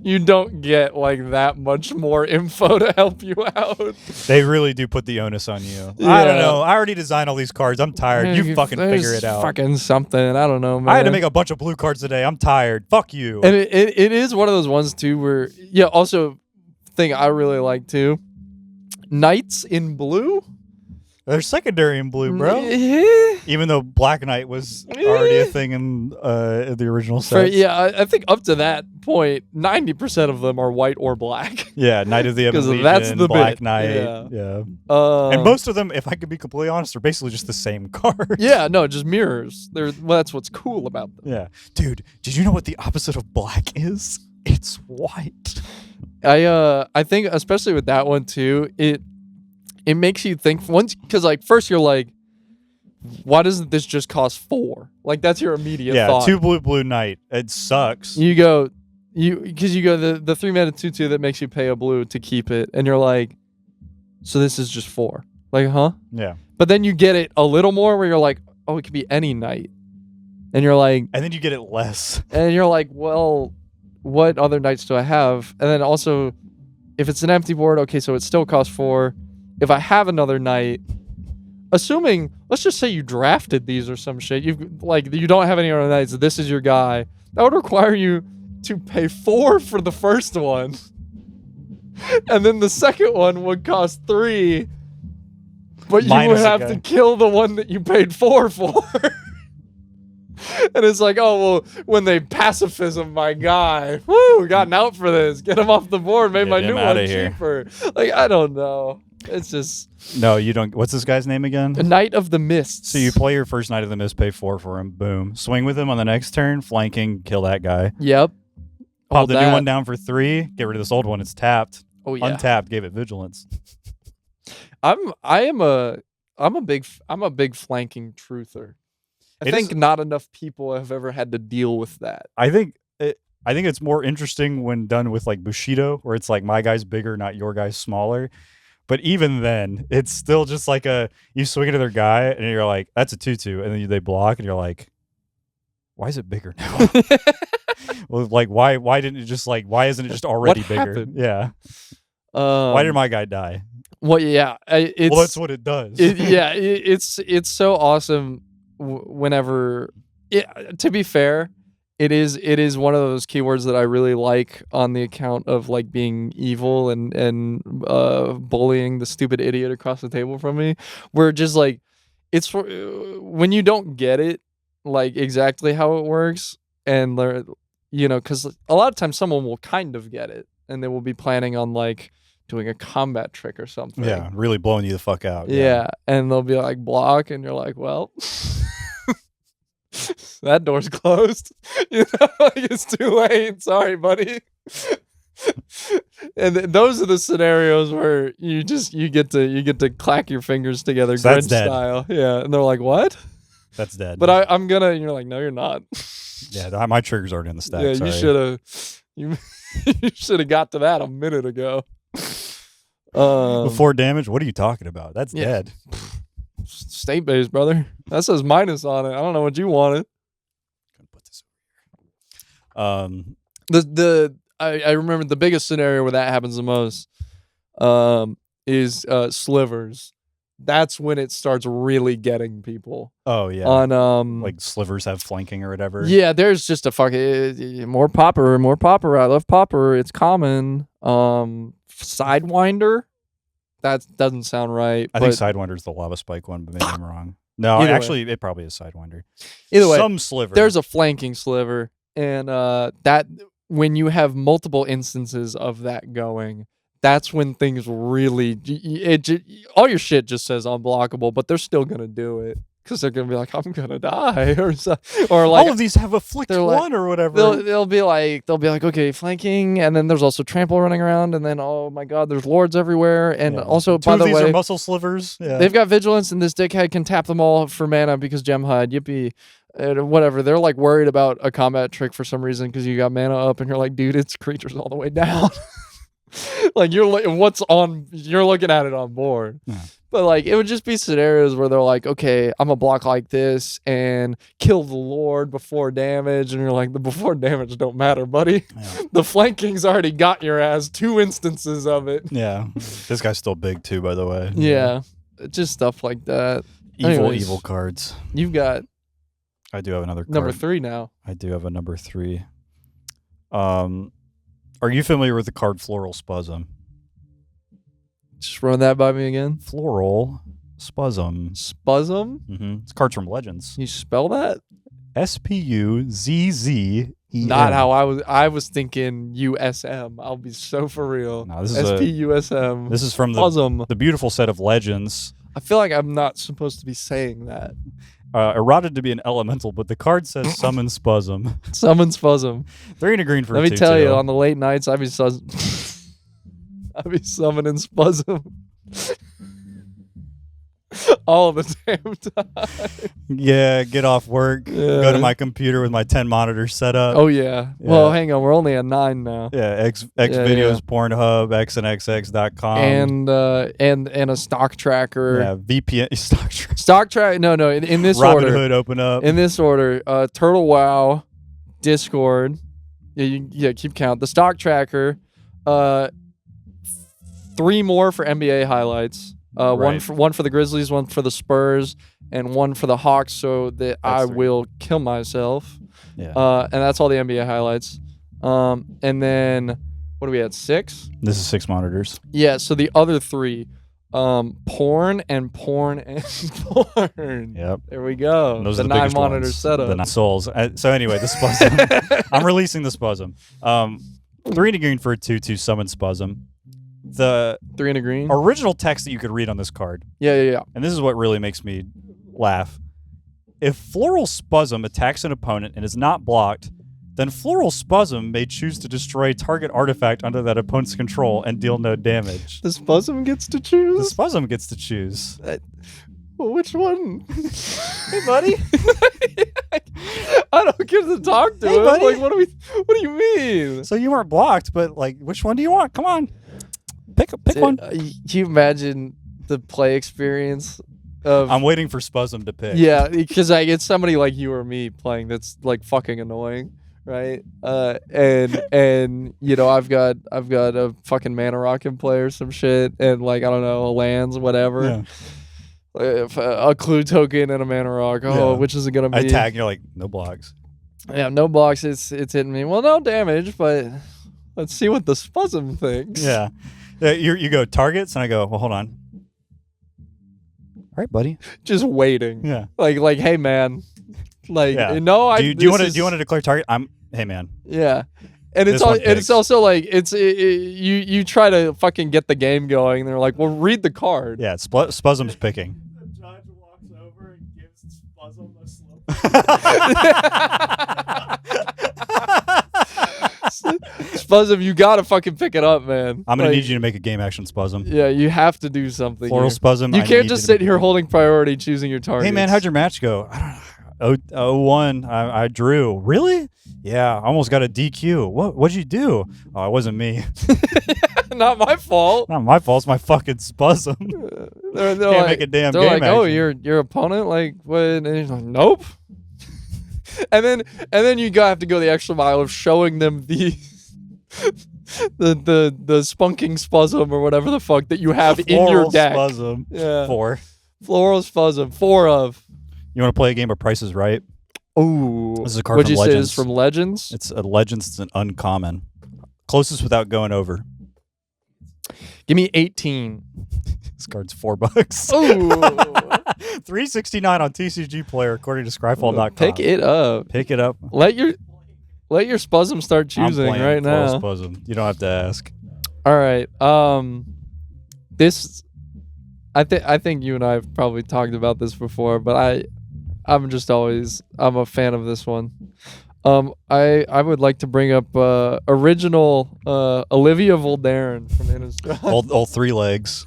you don't get like that much more info to help you out. They really do put the onus on you. Yeah. I don't know. I already designed all these cards. I'm tired. You fucking figure it out. Fucking something. I don't know, man. I had to make a bunch of blue cards today. I'm tired. Fuck you. And it is one of those ones too where, yeah, also thing I really like too, Knights in blue. They're secondary in blue, bro. Even though Black Knight was already a thing in the original set. Yeah, I think up to that point, 90% of them are white or black. Yeah, Knight of the Ebon Legion, that's the Black bit. Knight. Yeah. And most of them, if I could be completely honest, are basically just the same card. Yeah, no, just mirrors. That's what's cool about them. Yeah. Dude, did you know what the opposite of black is? It's white. I think especially with that one too, it makes you think once, because like first you're like, why doesn't this just cost 4? Like that's your immediate thought. 2 blue Knight. It sucks. You go the 3-mana 2/2 that makes you pay a blue to keep it, and you're like, so this is just 4. Like, huh? Yeah. But then you get it a little more where you're like, oh, it could be any Knight. And you're like, and then you get it less. And you're like, well, what other Knights do I have? And then also, if it's an empty board, okay, so it still costs 4. If I have another Knight, assuming, let's just say you drafted these or some shit, you don't have any other Knights, this is your guy, that would require you to pay 4 for the first one. And then the second one would cost 3, but you would have to kill the one that you paid 4 for. And it's like, oh, well, when they pacifism my guy, woo, gotten out for this, get him off the board, made my new one cheaper. Like, I don't know. It's just... No, you don't... What's this guy's name again? A Knight of the Mists. So you play your first Knight of the Mist, pay 4 for him, boom. Swing with him on the next turn, flanking, kill that guy. Yep. Pop the new one down for 3, get rid of this old one, it's tapped. Oh, yeah. Untapped, gave it vigilance. I'm a big flanking truther. I think not enough people have ever had to deal with that. I think it's more interesting when done with like Bushido, where it's like my guy's bigger, not your guy's smaller. But even then, it's still just like you swing into their guy and you're like, that's a 2/2, and then they block and you're like, why is it bigger now? Well, like why isn't it just already bigger? Happened? Yeah. Why did my guy die? Well, yeah, well, that's what it does. It's so awesome. Whenever, to be fair, it is one of those keywords that I really like on the account of like being evil and bullying the stupid idiot across the table from me. Where just like it's for when you don't get it like exactly how it works, and because a lot of times someone will kind of get it and they will be planning on like doing a combat trick or something. Yeah, really blowing you the fuck out. Yeah, and they'll be like block, and you're like, well, that door's closed. Like it's too late. Sorry, buddy. And those are the scenarios where you get to clack your fingers together, so Grinch style. Yeah, and they're like, what? That's dead. But I'm gonna. And you're like, no, you're not. Yeah, my trigger's already in the stack. Yeah, sorry. you should have got to that a minute ago. Before damage? What are you talking about? That's dead. State base, brother. That says minus on it. I don't know what you wanted. Gonna put this over here. I remember the biggest scenario where that happens the most is slivers. that's when it starts really getting people. Oh yeah. On like slivers have flanking or whatever. Yeah, there's just a fucking more popper. I love popper. It's common. Sidewinder. That doesn't sound right. I think Sidewinder's the lava spike one, but maybe I'm wrong. No, actually, it probably is Sidewinder. Either way, some sliver. There's a flanking sliver, and that when you have multiple instances of that going, that's when things really all your shit just says unblockable, but they're still gonna do it. Because they're gonna be like, I'm gonna die, or like all of these have a flicked one or whatever. They'll be like, okay, flanking, and then there's also trample running around, and then oh my god, there's lords everywhere, and also Two by of the these way, are muscle slivers. Yeah. They've got vigilance, and this dickhead can tap them all for mana because gem hide. Yippee, whatever. They're like worried about a combat trick for some reason because you got mana up, and you're like, dude, it's creatures all the way down. Like you're looking at it on board. Yeah. But like it would just be scenarios where they're like, okay, I'm gonna block like this and kill the lord before damage, and you're like, the before damage don't matter, buddy. Yeah. The flanking's already got your ass 2 instances of it. Yeah, this guy's still big too, by the way. Yeah, just stuff like that. Evil cards. You've got. I do have another card. Number 3 now. I do have a number 3. Are you familiar with the card Floral Spasm? Just run that by me again. Floral Spasm. Spasm? Mm-hmm. It's cards from Legends. You spell that? Spuzzem. Not how I was thinking USM. I'll be so for real. No, this is SPUSM. This is from the beautiful set of Legends. I feel like I'm not supposed to be saying that. Eroded to be an elemental, but the card says Summon Spasm. Summon Spasm. 3 and a green for Let me tell you, on the late nights, I'd be summoning Spasm. All the damn time. Yeah, get off work, go to my computer with my 10 monitors set up. Oh yeah. Well, hang on, we're only at 9 now. Yeah, X videos, Pornhub, xnxx.com, and a stock tracker. Yeah, VPN stock track. No, in this Robin order. Hood open up. In this order, Turtle Wow, Discord. Yeah, keep count. The stock tracker. 3 more for NBA highlights. Right. One for the Grizzlies, one for the Spurs, and one for the Hawks, so that I will kill myself. Yeah. And that's all the NBA highlights. And then what do we had? 6? This is 6 monitors. Yeah. So the other 3, porn and porn. Yep. There we go. And those the are the 9 monitor ones, setup. The 9 souls. So anyway, the Spasm. I'm releasing the Spasm. 3 and a green for a 2/2 summon Spasm. The 3 and a green original text that you could read on this card. Yeah. And this is what really makes me laugh. If Floral Spasm attacks an opponent and is not blocked, then Floral Spasm may choose to destroy target artifact under that opponent's control and deal no damage. The Spasm gets to choose? The Spasm gets to choose. Well, which one? Hey, buddy. I don't get to talk to him. Buddy. Like, what do you mean? So you weren't blocked, but like, which one do you want? Come on. Pick one. Can you imagine the play experience of... I'm waiting for Spasm to pick. Yeah, because it's somebody like you or me playing that's like fucking annoying, right? And you know, I've got a fucking mana rock in play or some shit, and like, I don't know, a lands, whatever. Yeah. A clue token and a mana rock. Oh, which is it gonna be? I tag, you're like, no blocks. Yeah, no blocks. It's hitting me. Well, no damage, but let's see what the Spasm thinks. Yeah. You go targets, and I go, well, hold on. All right, buddy. Just waiting. Yeah. Like, hey man. Like, no, do you want to declare target? Hey man. Yeah. And it's also like you try to fucking get the game going, and they're like, well, read the card. Yeah, Spasm's picking. The judge walks over and gives Spasm a slow. Spasm, you gotta fucking pick it up, man. I'm gonna need you to make a game action Spasm. Yeah, you have to do something. Floral Spasm. You can't just sit here holding priority, choosing your target. Hey man, how'd your match go? I don't know. 0-1. I drew. Really? Yeah, I almost got a DQ. What'd you do? Oh, it wasn't me. Not my fault. Not my fault. It's my fucking Spasm. They're Can't like, make a damn they're game like, action. oh, your opponent, like, what? And he's like, nope. and then you have to go the extra mile of showing them the spunking spasm or whatever the fuck that you have in your Floral deck. Spasm. Yeah. 4. Floral spasm. 4 of. You want to play a game of Price is Right? Ooh. This is a card What'd from you say Legends. is from Legends? It's a Legends. It's an uncommon. Closest without going over. Give me 18. This card's $4. Ooh. $3.69 on TCG Player, according to Scryfall.com. Pick it up. Pick it up. Let your spasm start choosing I'm playing right now. Floral Spasm. You don't have to ask. All right. This I think you and I have probably talked about this before, but I'm a fan of this one. I would like to bring up original Olivia Voldaren from Innistrad. all 3 legs.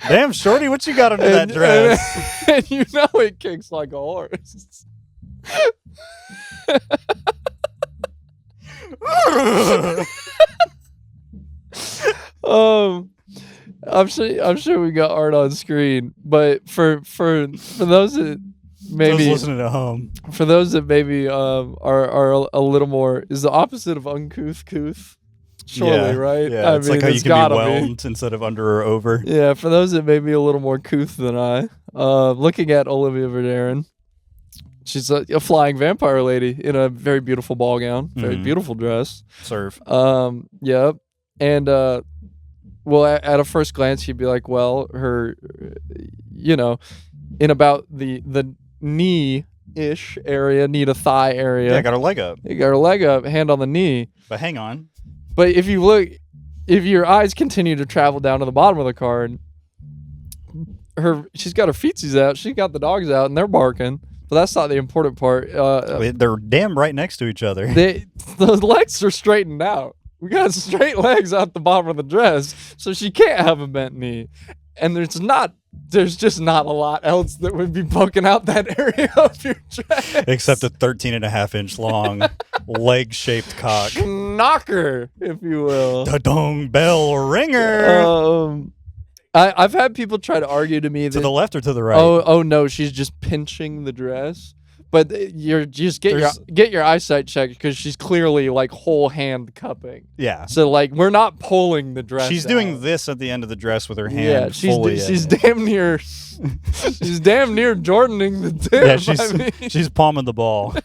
Damn, Shorty, what you got under that dress? And you know it kicks like a horse. I'm sure we got art on screen, but for those that maybe Those listening at home. for those that maybe are a little more is the opposite of uncouth couth. Surely, right? Yeah, it's like how you it's can gotta be whelmed instead of under or over. Yeah, for those that may be a little more couth than I, looking at Olivia Verdarin, she's a flying vampire lady in a very beautiful ball gown, very beautiful dress. Serve. Yep. And well, at a first glance, you'd be like, well, her, in about the knee-ish area, knee to thigh area. Yeah, got her leg up. You got her leg up, hand on the knee. But hang on. But if your eyes continue to travel down to the bottom of the card, she's got her feetsies out, she's got the dogs out, and they're barking. But that's not the important part. They're damn right next to each other. The legs are straightened out. We got straight legs out the bottom of the dress, so she can't have a bent knee. And there's just not a lot else that would be poking out that area of your dress. Except a 13.5-inch long leg-shaped cock. Knocker, if you will. Da-dong bell ringer. I've had people try to argue to me that To the left or to the right? oh no, she's just pinching the dress. But you just get your eyesight checked because she's clearly like whole hand cupping. Yeah. So like we're not pulling the dress. She's out. doing this at the end of the dress with her hand. Yeah, she's damn near Jordaning the tip. Yeah, she's palming the ball.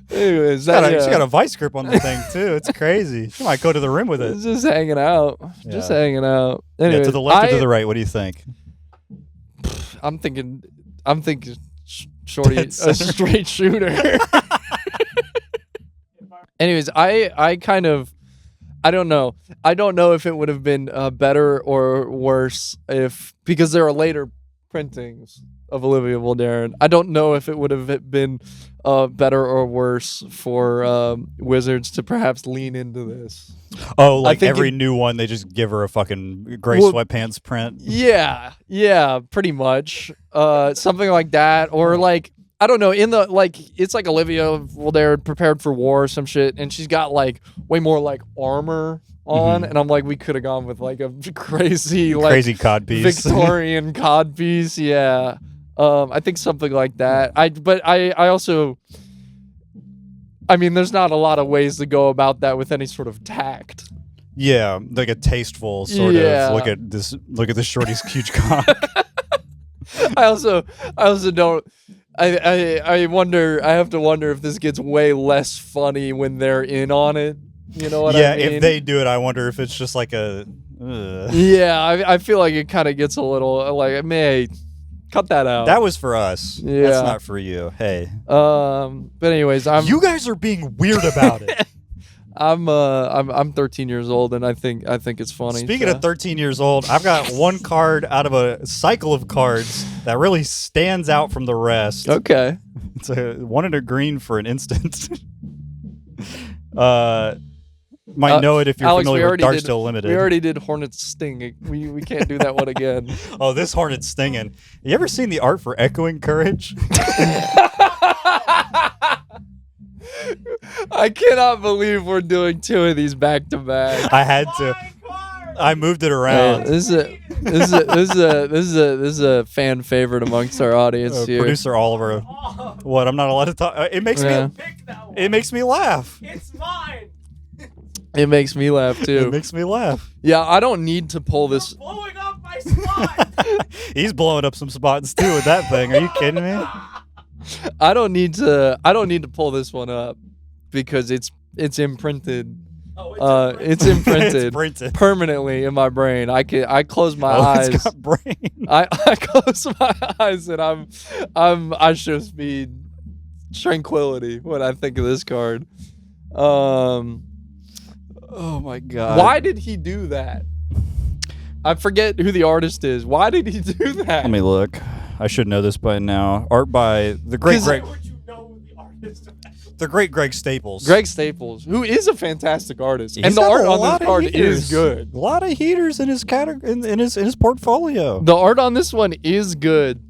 Anyways, She's got a vice grip on the thing too. It's crazy. She might go to the rim with it. It's just hanging out. Just hanging out. Anyways, Yeah, to the left or to the right? What do you think? I'm thinking Shorty a straight shooter. Anyways, I don't know. I don't know if it would have been better or worse because there are later printings of Olivia Voldaren. I don't know if it would have been better or worse for Wizards to perhaps lean into this. Oh, like every new one, they just give her a fucking gray sweatpants print. Yeah, pretty much. Something like that, or like I don't know. It's like Olivia Voldaren prepared for war or some shit, and she's got like way more like armor on, and I'm like, we could have gone with like a crazy codpiece, Victorian codpiece. Yeah, I think something like that. I also. I mean, there's not a lot of ways to go about that with any sort of tact. Yeah, like a tasteful sort of look at this shorty's huge cock. I also don't. I wonder. I have to wonder if this gets way less funny when they're in on it. You know what I mean? If they do it, I wonder if it's just like a. Yeah, I feel like it kind of gets a little like, man, cut that out. That was for us. Yeah. That's not for you. Hey. But anyways, you guys are being weird about it. I'm 13 years old, and I think it's funny. Speaking of 13 years old, I've got one card out of a cycle of cards that really stands out from the rest. Okay. It's a 1 and a green for an instant. Might know it if you're Alex, familiar with Darksteel Limited. We already did Hornet's Sting. We can't do that one again. Oh, this Hornet's stinging. You ever seen the art for Echoing Courage? I cannot believe we're doing 2 of these back to back. I had to. I moved it Yeah, around. this is a fan favorite amongst our audience here. Producer Oliver. What? I'm not allowed to talk. It makes Yeah. Pick that one. me. It makes me laugh. It's mine. It makes me laugh It too. makes me laugh. Yeah, I don't need to pull this. Blowing up my spot. He's blowing up some spots too with that thing. Are you kidding me? I don't need to pull this one up because it's imprinted. Oh, It's imprinted It's printed. permanently in my brain. I close my Oh, eyes. it's got brain. I close my eyes and I show speed tranquility when I think of this card. Oh my god. Why did he do that? I forget who the artist is. Why did he do that? Let me look. I should know this by now. Art by the great 'Cause- Greg, Why would you know who the artist is? the great Greg Staples. Greg Staples, who is a fantastic artist, He's and the got art a on lot this of card heaters. is good. A lot of heaters in his in his portfolio. The art on this one is good,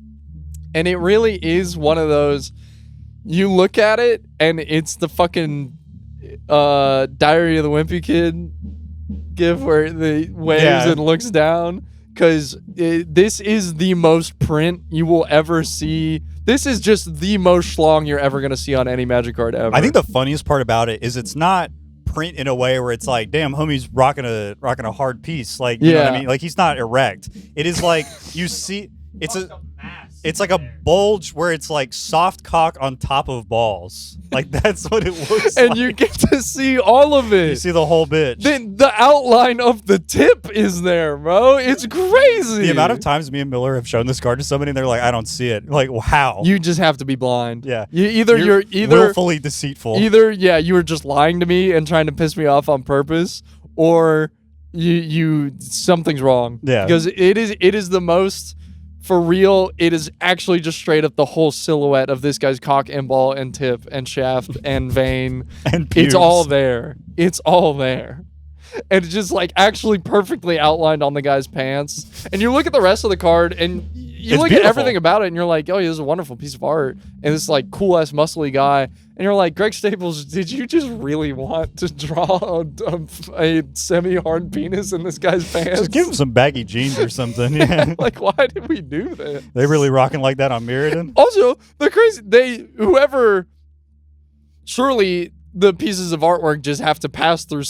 and it really is one of those. You look at it, and it's the fucking Diary of the Wimpy Kid gif where the waves Yeah. and looks down. Because this is the most print you will ever see. This is just the most schlong you're ever gonna see on any Magic card ever. I think the funniest part about it is it's not print in a way where it's like, damn, homie's rocking a hard piece. Like, you know what I Yeah. mean? Like, he's not erect. It is like you see. It's like a bulge where it's like soft cock on top of balls. Like that's what it looks and like. you get to see all of it. You see the whole bitch. The outline of the tip is there, bro. It's crazy. The amount of times me and Miller have shown this card to somebody and they're like, I don't see it. Like, how? You just have to be blind. Yeah. You're either willfully deceitful. you were just lying to me and trying to piss me off on purpose, or you something's wrong. Yeah. Because it is the most. For real, it is actually just straight up the whole silhouette of this guy's cock and ball and tip and shaft and vein. and pubes. It's all there. It's all there. And it's just like actually perfectly outlined on the guy's pants. And you look at the rest of the card and you It's look beautiful. at everything about it and you're like, oh, yeah, this is a wonderful piece of art. And this like cool ass muscly guy. And you're like, Greg Staples, did you just really want to draw a semi-hard penis in this guy's pants? Just give him some baggy jeans or something. Yeah. Like, why did we do that? They really rocking like that on Mirrodin? Also, the crazy surely the pieces of artwork just have to pass through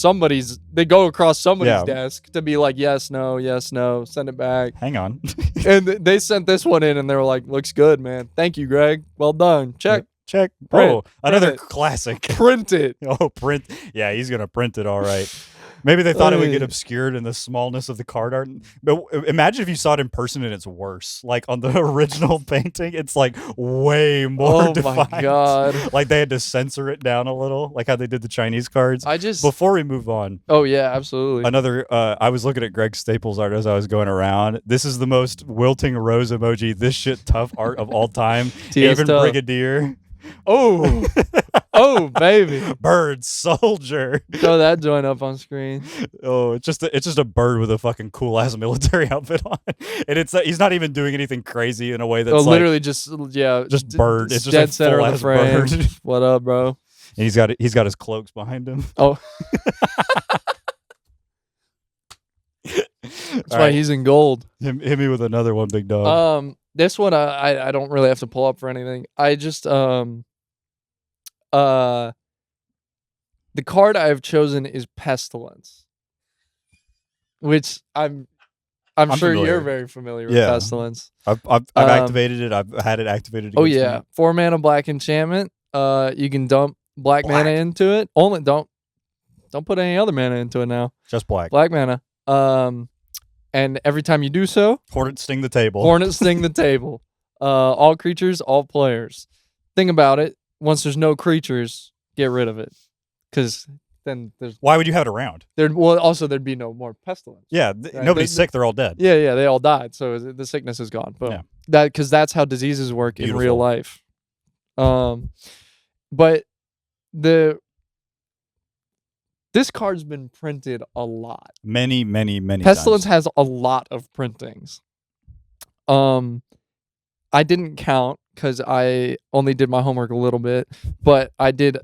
they go across somebody's Yeah. desk to be like, yes, no, send it back. Hang on. And they sent this one in and they were like, looks good, man. Thank you, Greg. Well done. Check. Check. Print. Oh, another Print it. classic. Print it. Oh, print. Yeah, he's going to print it all right. Maybe they thought it would get Ay. obscured in the smallness of the card art. But imagine if you saw it in person and it's worse. Like on the original painting, it's like way more Oh defined. my God. Like they had to censor it down a little, like how they did the Chinese cards. Before we move on, Oh, yeah, absolutely. another, I was looking at Greg Staples' art as I was going around. This is the most wilting rose emoji, this shit tough art of all time. TS Even tough. Brigadier. Oh. Oh, baby. Bird soldier. Throw that joint up on screen. Oh, it's just a bird with a fucking cool ass military outfit on, and it's he's not even doing anything crazy in a way that's Oh, like literally just bird. It's just dead a center of the full-ass frame. bird. What up, bro? And he's got his cloaks behind him. Oh, that's why he's in gold. Hit me with another one, big dog. This one I don't really have to pull up for anything. I just the card I have chosen is Pestilence, which I'm I'm sure familiar. you're very familiar with Yeah. Pestilence. I've activated it. I've had it activated. Oh against yeah, me. 4-mana black enchantment. You can dump black mana into it. Only don't put any other mana into it now. Just black. Black mana. And every time you do so, Hornet sting the table. Hornets sting the table. All creatures, all players. Thing about it, once there's no creatures, get rid of it, because then Why would you have it around? also there'd be no more Pestilence. Yeah, Right. nobody's sick. They're all dead. Yeah, they all died, so the sickness is gone. Boom. Yeah. Because that's how diseases work in real Beautiful. life. But this card's been printed a lot. Many Pestilence times. has a lot of printings. I didn't count because I only did my homework a little bit, but I did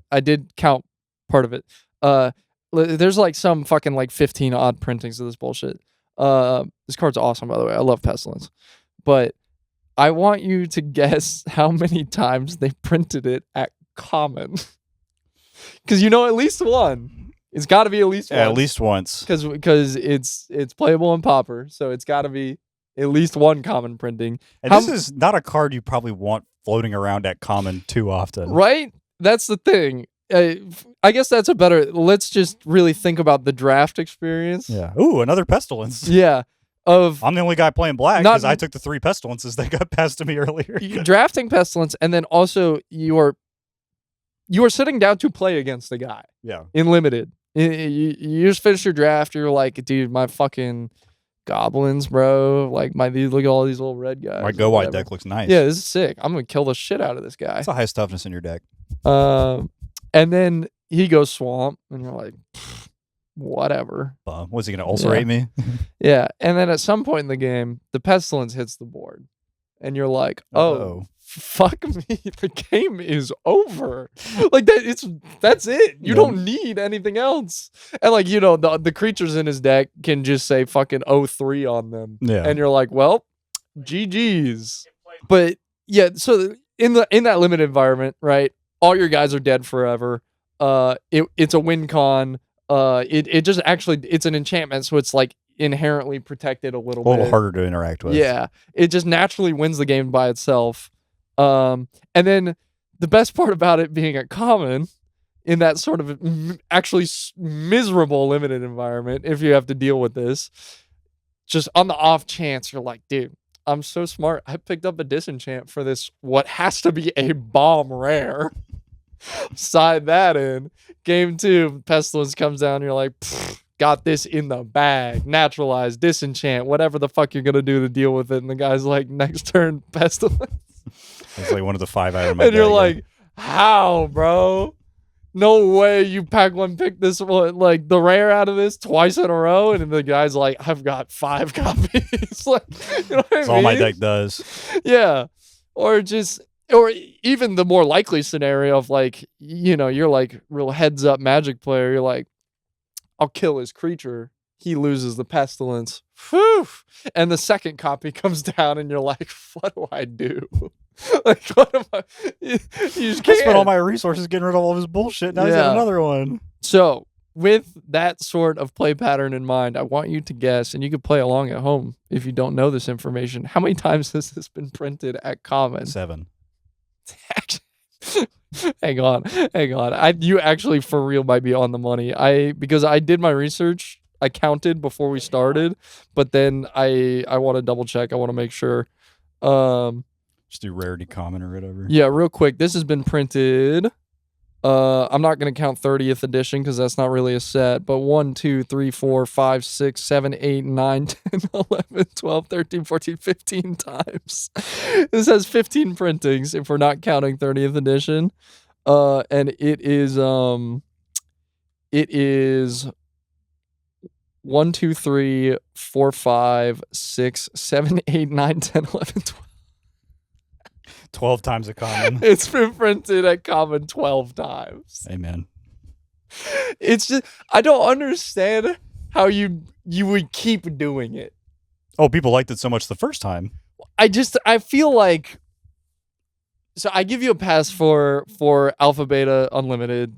count part of it. there's like some fucking like 15 odd printings of this bullshit. This card's awesome, by the way. I love Pestilence. But I want you to guess how many times they printed it at common. Because you know at least one. It's got to be at least Yeah, once. at least once. Because it's playable in Pauper, so it's got to be at least one common printing. And this is not a card you probably want floating around at common too often. Right? That's the thing. I guess that's a better... Let's just really think about the draft experience. Yeah. Ooh, another Pestilence. Yeah. I'm the only guy playing black Not- because I took the 3 Pestilences that got passed to me earlier. Drafting Pestilence, and then also you are sitting down to play against a guy Yeah. in limited. You just finish your draft. You're like, dude, my fucking goblins, bro. Like look at all these little red guys. My Go White deck looks nice. Yeah, this is sick. I'm gonna kill the shit out of this guy. That's a high toughness in your deck. And then he goes swamp, and you're like, whatever. Was he going to ulcerate me? Yeah. And then at some point in the game, the Pestilence hits the board, and you're like, Uh-oh. fuck me, the game is over. Like that's it. You don't need anything else. And like, you know, the creatures in his deck can just say fucking 0-3 on them. Yeah. And you're like, well, GG's. But yeah, so in that limited environment, right? All your guys are dead forever. It's a win con. It just actually, it's an enchantment, so it's like inherently protected a little bit. harder to interact with. Yeah. It just naturally wins the game by itself. And then the best part about it being a common in that sort of actually miserable limited environment, if you have to deal with this, just on the off chance you're like, dude, I'm so smart. I picked up a disenchant for this, what has to be a bomb rare. Side that in. Game 2, Pestilence comes down, you're like, got this in the bag. Naturalize, disenchant, whatever the fuck you're gonna do to deal with it. And the guy's like, next turn, Pestilence. It's like one of the 5 out of my And you're deck, like, how, bro? No way you pack one pick this one, like the rare out of this twice in a row. And the guy's like, I've got 5 copies. Like, you know what That's I mean? all my deck does. Yeah. Or even the more likely scenario of like, you know, you're like real heads up Magic player. You're like, I'll kill his creature. He loses the Pestilence. Whew. And the second copy comes down and you're like, what do I do? Like, what am I? You just I can't. spent all my resources getting rid of all of his bullshit. Now he's got Yeah. another one. So, with that sort of play pattern in mind, I want you to guess, and you could play along at home if you don't know this information. How many times has this been printed at common? 7. Hang on. You actually for real might be on the money. Because I did my research. I counted before we started, but then I want to double check. I want to make sure. Just do rarity common or whatever. Yeah, real quick. This has been printed. I'm not going to count 30th edition because that's not really a set, but 1, 2, 3, 4, 5, 6, 7, 8, 9, 10, 11, 12, 13, 14, 15 times. This has 15 printings if we're not counting 30th edition. And it is 1, 2, 3, 4, 5, 6, 7, 8, 9, 10, 11, 12. 12 times a common. It's been printed at common 12 times. Amen. It's just, I don't understand how you would keep doing it. Oh, people liked it so much the first time. I feel like, so I give you a pass for Alpha Beta Unlimited,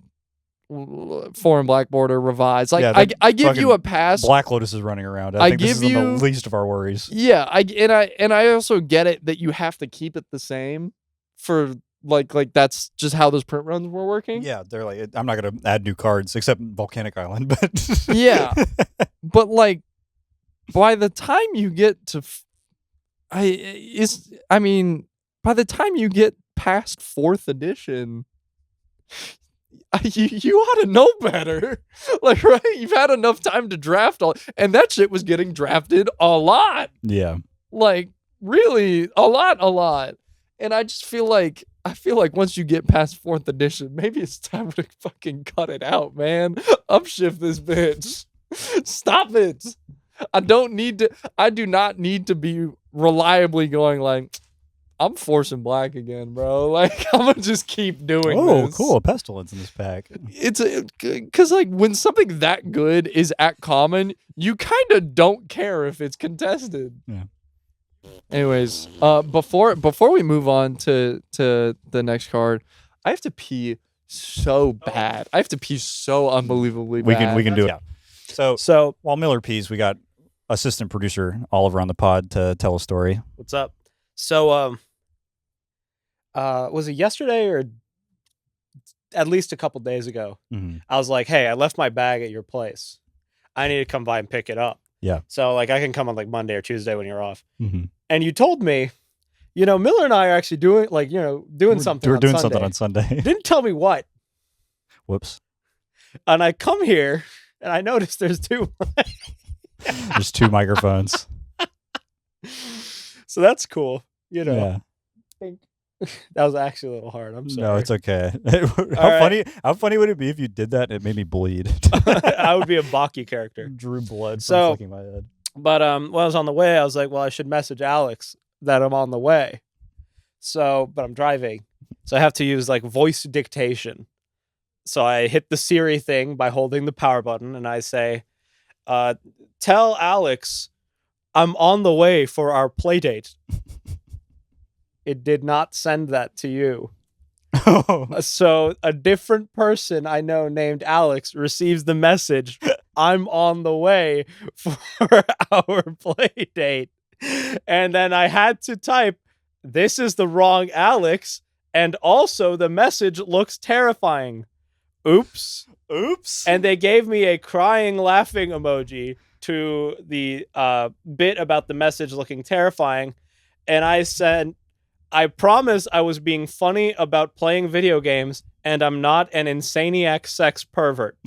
Foreign Black Border Revised. Like, Yeah, I give fucking you a pass. Black Lotus is running around. I think this give is the you- least of our worries. Yeah, I also get it that you have to keep it the same for like that's just how those print runs were working. Yeah, they're like, I'm not going to add new cards except Volcanic Island, but Yeah. But like by the time you get to by the time you get past 4th edition, you ought to know better. Like, right? You've had enough time to draft all, and that shit was getting drafted a lot. yeah. Like, really, a lot. And I just feel like once you get past 4th edition, maybe it's time to fucking cut it out, man. Upshift this bitch. Stop it. I do not need to be reliably going like, I'm forcing black again, bro. Like I'm gonna just keep doing Oh, this. cool. A pestilence in this pack. It's because like when something that good is at common, you kind of don't care if it's contested. Yeah. Anyways, before we move on to the next card, I have to pee so bad. I have to pee so unbelievably bad. We can do it. Yeah. So While Miller pees, we got assistant producer Oliver on the pod to tell a story. what's up? So was it yesterday or at least a couple days ago? Mm-hmm. I was like, hey, I left my bag at your place. I need to come by and pick it up. Yeah. So like I can come on like Monday or Tuesday when you're off. Mm-hmm. And you told me, Miller and I are actually doing something. We're on doing Sunday. something on Sunday. Didn't tell me what. Whoops. And I come here and I noticed there's two. There's 2 microphones. So that's cool. Yeah. That was actually a little hard. I'm sorry. No, it's okay. right. How funny would it be if you did that and it made me bleed? I would be a Baki character. Drew blood from So- flicking my head. But when I was on the way, I was like, well, I should message Alex that I'm on the way. But I'm driving. So I have to use like voice dictation. So I hit the Siri thing by holding the power button and I say, tell Alex I'm on the way for our play date. It did not send that to you. So a different person I know named Alex receives the message, I'm on the way for our play date. And then I had to type, this is the wrong Alex. And also the message looks terrifying. Oops. Oops. And they gave me a crying, laughing emoji to the bit about the message looking terrifying. And I said, I promise I was being funny about playing video games and I'm not an insaniac sex pervert.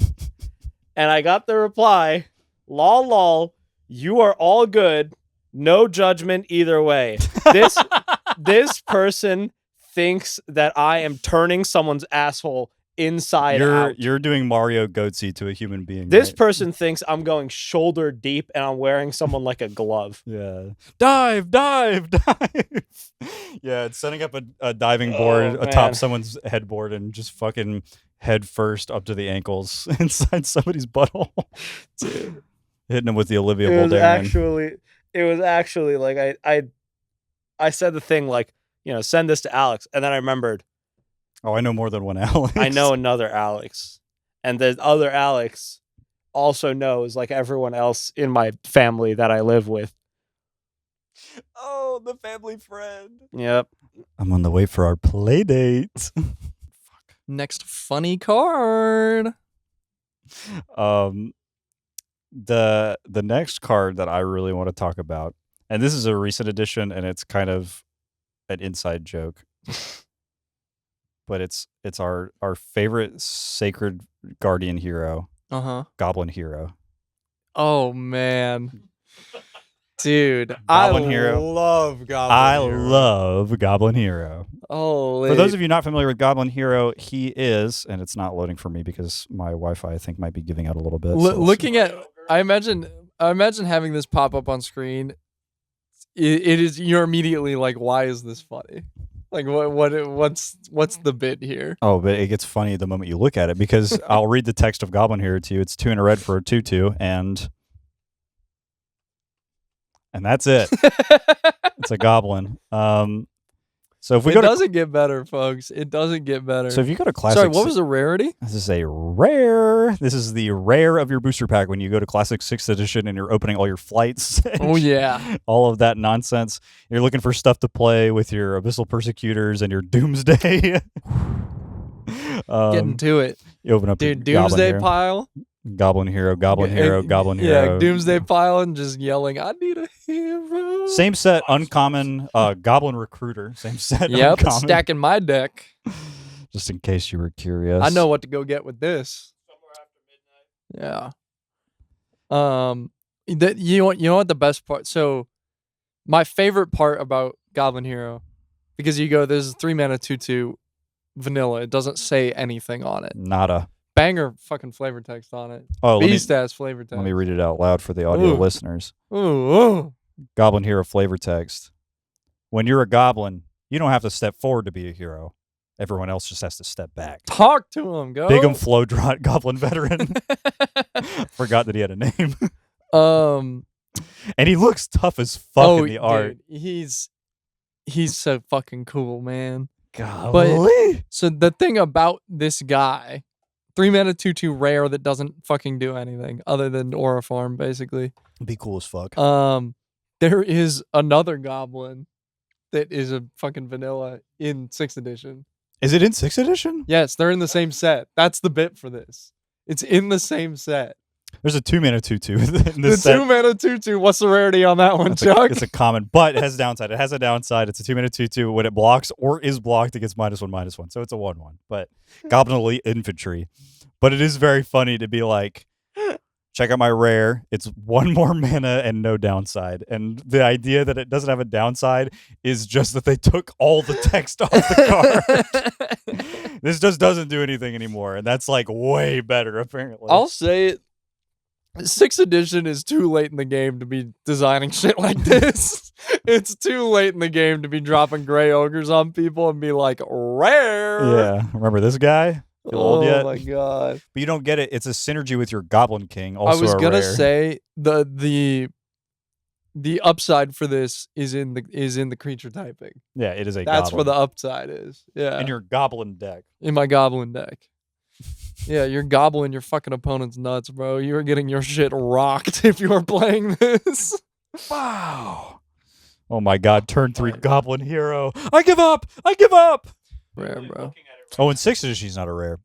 And I got the reply, lol, lol, you are all good. No judgment either way. This person thinks that I am turning someone's asshole inside out. You're doing Mario Goatsy to a human being. This right? person thinks I'm going shoulder deep and I'm wearing someone like a glove. Yeah. Dive. Yeah, it's setting up a diving board atop man. someone's headboard and just fucking head first up to the ankles inside somebody's butthole. Dude. Hitting him with the Olivia It was Boldarian. actually like I said the thing like, send this to Alex. And then I remembered, Oh, I know more than one Alex. I know another Alex. And the other Alex also knows like everyone else in my family that I live with. Oh, the family friend. Yep. I'm on the way for our play date. Next funny card. The next card that I really want to talk about, and this is a recent addition, and it's kind of an inside joke, but it's our favorite sacred guardian hero, Goblin Hero. Oh man, dude, Goblin I Hero. love Goblin I Hero. love Goblin Hero. Oh, For those of you not familiar with Goblin Hero, he is, and it's not loading for me because my Wi-Fi I think might be giving out a little bit. so let's- looking at, I imagine having this pop up on screen. It is, you're immediately like, why is this funny? Like what's the bit here? Oh, but it gets funny the moment you look at it because I'll read the text of Goblin Hero to you. It's 2 in a red for a 2/2, and that's it. It's a goblin. So if we It go to doesn't get better, folks. It doesn't get better. so if you go to classic, Sorry, what was the rarity? this is a rare. This is the rare of your booster pack when you go to Classic 6th Edition and you're opening all your flights. Oh yeah. All of that nonsense. You're looking for stuff to play with your Abyssal Persecutors and your Doomsday. Getting to it. You open up your Dude, Goblin Doomsday Hero. Pile. Goblin Hero, Goblin Hero, Goblin Yeah, Hero. Doomsday Pile and just yelling, I need a hero. Same set, uncommon, Goblin Recruiter. Same set, Yep, uncommon. stacking my deck. Just in case you were curious. I know what to go get with this. Somewhere after midnight. Yeah. That you know what the best part. So, my favorite part about Goblin Hero, because you go, there's a 3-mana 2/2 vanilla. It doesn't say anything on it. Nada. Banger fucking flavor text on it. Oh, Beast ass flavor text. let me read it out loud for the audio Ooh. listeners. Ooh, ooh. Goblin Hero flavor text. When you're a goblin, You don't have to step forward to be a hero. Everyone else just has to step back. Talk to him, go. Big and flow draught goblin veteran. Forgot that he had a name. And he looks tough as fuck in the art. Dude, he's so fucking cool, man. Golly. So the thing about this guy, 3-mana 2/2 rare that doesn't fucking do anything other than aura farm, basically. Be cool as fuck. There is another goblin that is a fucking vanilla in 6th edition. Is it in 6th edition? Yes, they're in the same set. That's the bit for this. It's in the same set. There's a 2-mana 2/2 in The this set. 2-mana 2/2. What's the rarity on that one, Chuck? It's a common, but it has a downside. It has a downside. It's a 2-mana 2/2. When it blocks or is blocked, it gets -1/-1. So it's a 1/1. But Goblin Elite Infantry. But it is very funny to be like, check out my rare. It's 1 more mana and no downside. And the idea that it doesn't have a downside is just that they took all the text off the card. This just doesn't do anything anymore. And that's like way better, apparently. I'll say it. 6th edition is too late in the game to be designing shit like this. It's too late in the game to be dropping gray ogres on people and be like, rare. Yeah. Remember this guy? Feel old yet? Oh my god. But you don't get it. It's a synergy with your Goblin King. Also I was gonna rare. say the upside for this is in the creature typing. Yeah, it is a That's goblin. where the upside is. Yeah. In your Goblin deck. In my goblin deck. Yeah, you're gobbling your fucking opponent's nuts, bro. You're getting your shit rocked if you're playing this. Wow. Oh my god, turn 3 Goblin Hero. I give up! I give up! Rare, bro. Oh, in 6th edition, he's not a rare.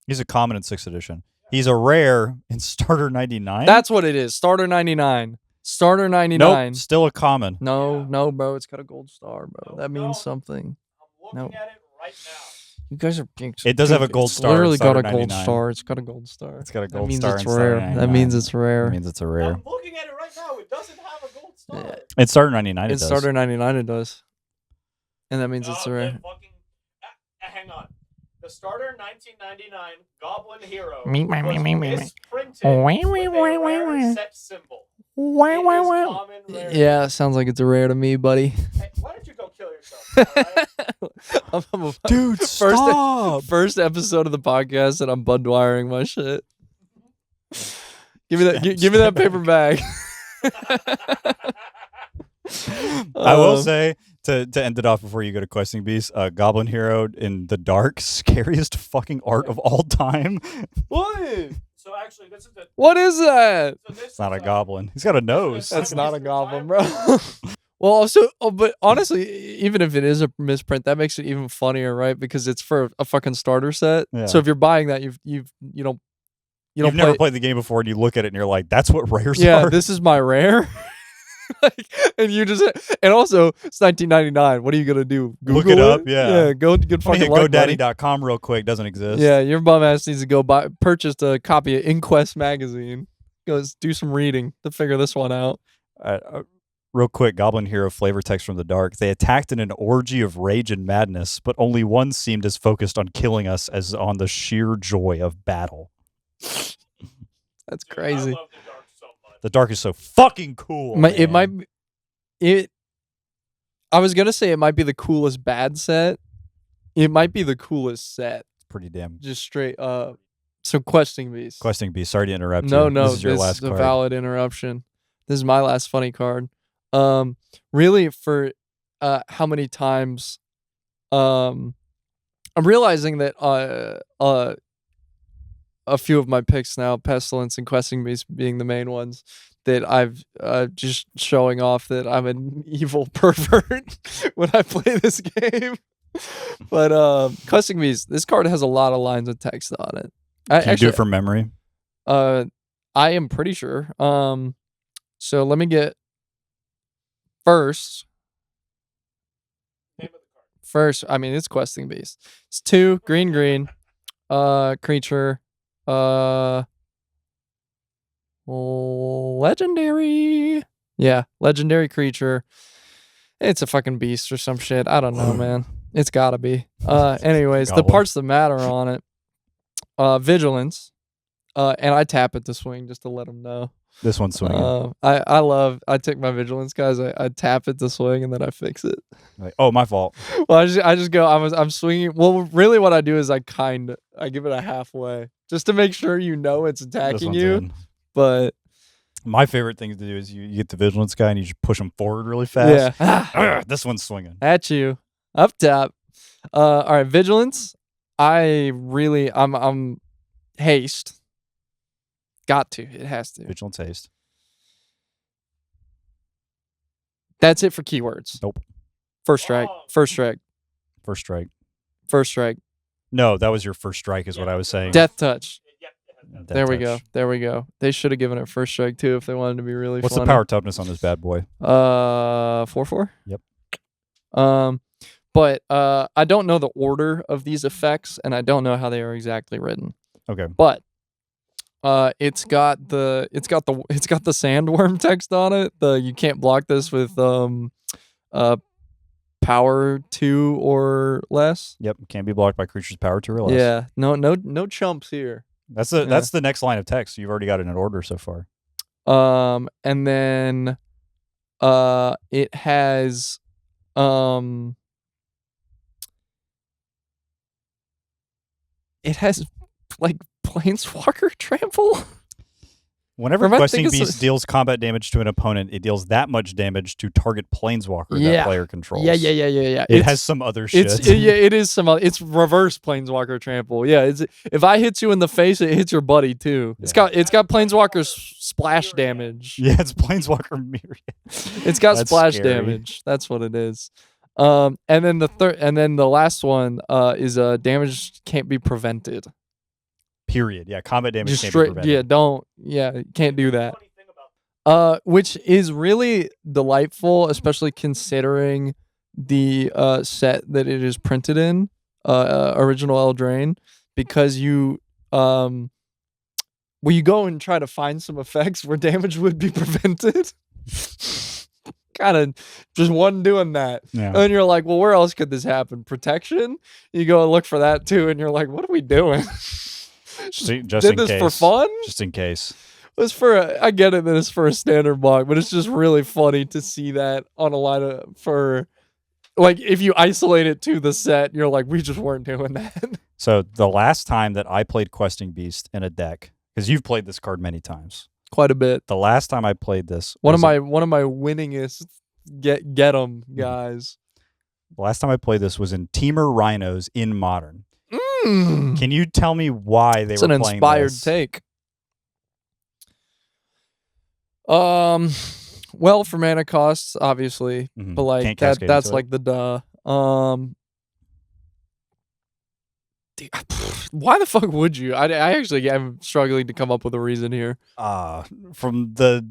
He's a common in 6th edition. He's a rare in Starter 99? That's what it is. Starter 99. Starter 99. Nope, still a common. No, bro. It's got a gold star, bro. That means something. I'm looking at it right now. You guys are being It does have a gold it's star. Literally got a Starter gold 99. star. It's got a gold star. It's got a That gold means star it's in Starter rare. 99. That means it's rare. That means it's a rare. I'm looking at it right now. It doesn't have a gold star. Yeah. In Starter 99, it In does. Starter 99, it does. And that means it's Oh, rare. the fucking, hang on. The starter 1999 Goblin Hero Me, me, me, me, me, me. was misprinted with a rare set symbol. It is common rare. Yeah, sounds like it's a rare to me, buddy. Hey, why don't you go kill yourself? All right? Dude, stop! First episode of the podcast, and I'm Budwiring my shit. Give me that. Give me that paper bag. I will say, to end it off before you go to Questing Beast, Goblin Hero in the dark, scariest fucking art of all time. What? So actually, this is the. What is that? So this It's not is a goblin. He's got a nose. That's not a goblin, bro. Well, also, but honestly, even if it is a misprint, that makes it even funnier, right? Because it's for a fucking starter set. Yeah. So if you're buying that, you don't You've never played the game before, and you look at it, and you're like, "That's what rares Yeah, are." this is my rare. Like, and you just and also it's 1999. What are you gonna do? Look Google it up, yeah. Yeah, go good Let me fucking hit luck, buddy. GoDaddy.com real quick. Doesn't exist. Yeah, your bum ass needs to go purchase a copy of Inquest magazine. Goes do some reading to figure this one out. Real quick, Goblin Hero flavor text from the dark. They attacked in an orgy of rage and madness, but only one seemed as focused on killing us as on the sheer joy of battle. That's Dude, I crazy. love the dark so much. The dark is so fucking cool. It might man. be it. I was gonna say it might be the coolest bad set. It might be the coolest set. Pretty damn. Just straight up. So Questing Beast. Questing Beast. Sorry to interrupt No, you. no, This is your last a card. valid interruption. This is my last funny card. Really for how many times I'm realizing that a few of my picks now, Pestilence and Questing Beast being the main ones, that I've just showing off that I'm an evil pervert when I play this game. But Questing Beast, this card has a lot of lines of text on it. Can you do it from memory? I am pretty sure. So let me get first. Name of the card. First, I mean it's Questing Beast. It's 2 green, creature, legendary. Yeah, legendary creature. It's a fucking beast or some shit. I don't know, man. It's gotta be. Anyways, the Goblin. parts that matter on it. Vigilance. And I tap it to swing just to let them know. This one's swinging. I take my vigilance, guys. I tap it to swing and then I fix it. Like, oh, my fault. Well, I just go. I'm swinging. Well, really, what I do is I give it a halfway just to make sure you know it's This attacking one's you. in. But My favorite thing to do is you get the vigilance guy and you just push him forward really fast. yeah, This one's swinging. at you up top. All right, vigilance. I'm haste. Got to. It has to. Vigilance haste. That's it for keywords. Nope. First strike. First strike. First strike. First strike. No, that was your first strike is what I was saying. Death touch. Death There we touch. go. There we go. They should have given it first strike too if they wanted to be really What's funny. the power toughness on this bad boy? 4/4. Yep. But I don't know the order of these effects, and I don't know how they are exactly written. Okay. But it's got the sandworm text on it. You can't block this with power 2 or less. Yep. Can't be blocked by creatures power 2 or less. Yeah. No chumps here. That's the next line of text. You've already got it in order so far. And then it has like Planeswalker trample. Whenever Am I Questing thinking Beast deals combat damage to an opponent, it deals that much damage to target Planeswalker that player controls. Yeah. It has some other shit. It is some. It's reverse Planeswalker trample. Yeah, if I hit you in the face, it hits your buddy too. Yeah. It's got Planeswalker splash damage. Yeah, it's Planeswalker Myriad. It's got That's splash scary. damage. That's what it is. And then the last one is damage can't be prevented. Period. Yeah, combat damage Just can't straight. be prevented. Can't do that. Which is really delightful, especially considering the set that it is printed in, original Eldraine, because you go and try to find some effects where damage would be prevented. Kind of just wasn't doing that. Yeah. And you're like, well, where else could this happen? Protection? You go and look for that too, and you're like, what are we doing? Just Did in this case. for fun? Just in case. I get it that it's for a standard block, but it's just really funny to see that on a line like if you isolate it to the set, you're like, we just weren't doing that. So the last time that I played Questing Beast in a deck, because you've played this card many times. Quite a bit. The last time I played this, One of my winningest get 'em guys. The last time I played this was in Teamer Rhinos in Modern. Mm. Can you tell me why they It's were an playing inspired this? take. Well, for mana costs, obviously, Mhm. but like Can't cascade that's into it. like the duh. Why the fuck would you? I actually am struggling to come up with a reason here. From the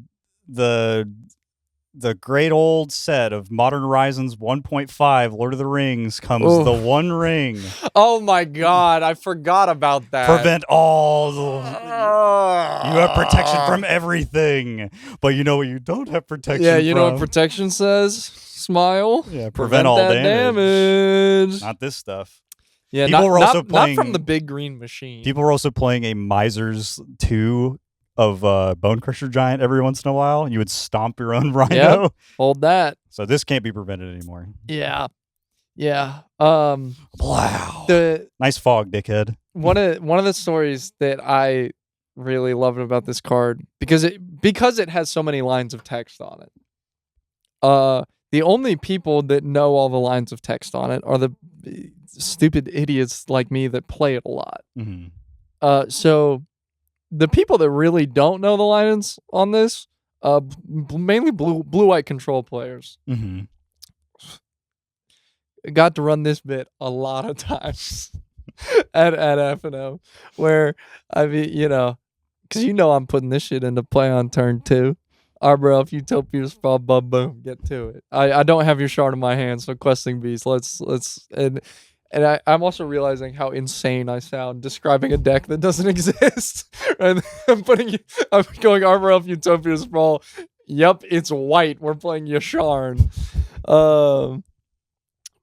great old set of Modern Horizons 1.5 Lord of the Rings comes Oof. the One Ring. Oh my god, I forgot about that. Prevent all the... You have protection from everything. But you know what you don't have protection Yeah, you know what from? protection says? Smile. Yeah, prevent all that damage. damage. Not this stuff. Yeah, People were also not playing- from the big green machine. People were also playing a Misers 2 of Bone Crusher Giant every once in a while. You would stomp your own Rhino. Hold that. So this can't be prevented anymore. Yeah. Yeah. Wow. The Nice fog, dickhead. one of the stories that I really loved about this card because it has so many lines of text on it. The only people that know all the lines of text on it are the stupid idiots like me that play it a lot. Mm-hmm. So the people that really don't know the lines on this, mainly blue-white control players, Mm-hmm. got to run this bit a lot of times at FNO, where I mean, because I'm putting this shit into play on turn 2. Arbor Elf, Utopia Sprawl, boom, get to it. I don't have your shard in my hand, so Questing Beast, let's and I'm also realizing how insane I sound describing a deck that doesn't exist. And I'm going Arbor Elf, Utopia Sprawl. Yep, it's white. We're playing Yasharn.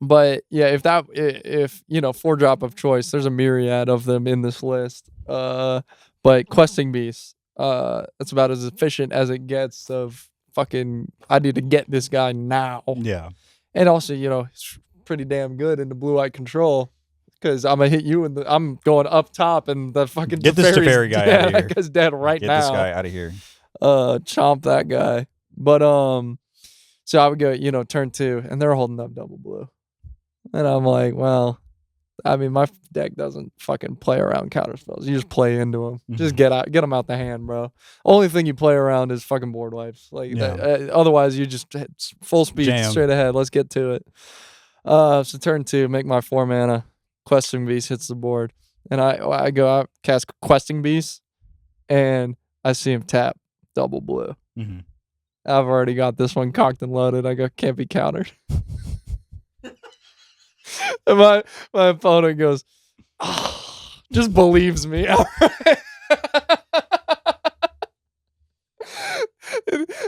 But yeah, if 4-drop of choice, there's a myriad of them in this list. But Questing Beast, That's about as efficient as it gets of fucking, I need to get this guy now. Yeah. And also, it's pretty damn good in the blue light control. Because I'm gonna hit you I'm going up top and the fucking Get this Teferi guy out of here. That guy's dead right now. Get this guy out of here. Chomp that guy. But so I would go, turn 2, and they're holding up double blue. And I'm like, well, I mean, my deck doesn't fucking play around counter spells. You just play into them. Just get them out the hand, bro. Only thing you play around is fucking board wipes. Like, otherwise, you just full speed straight ahead. Let's get to it. So turn 2, make my 4 mana. Questing Beast hits the board, and I go out, cast Questing Beast, and I see him tap double blue. Mm-hmm. I've already got this one cocked and loaded. I go, can't be countered. And my opponent goes, just believes me.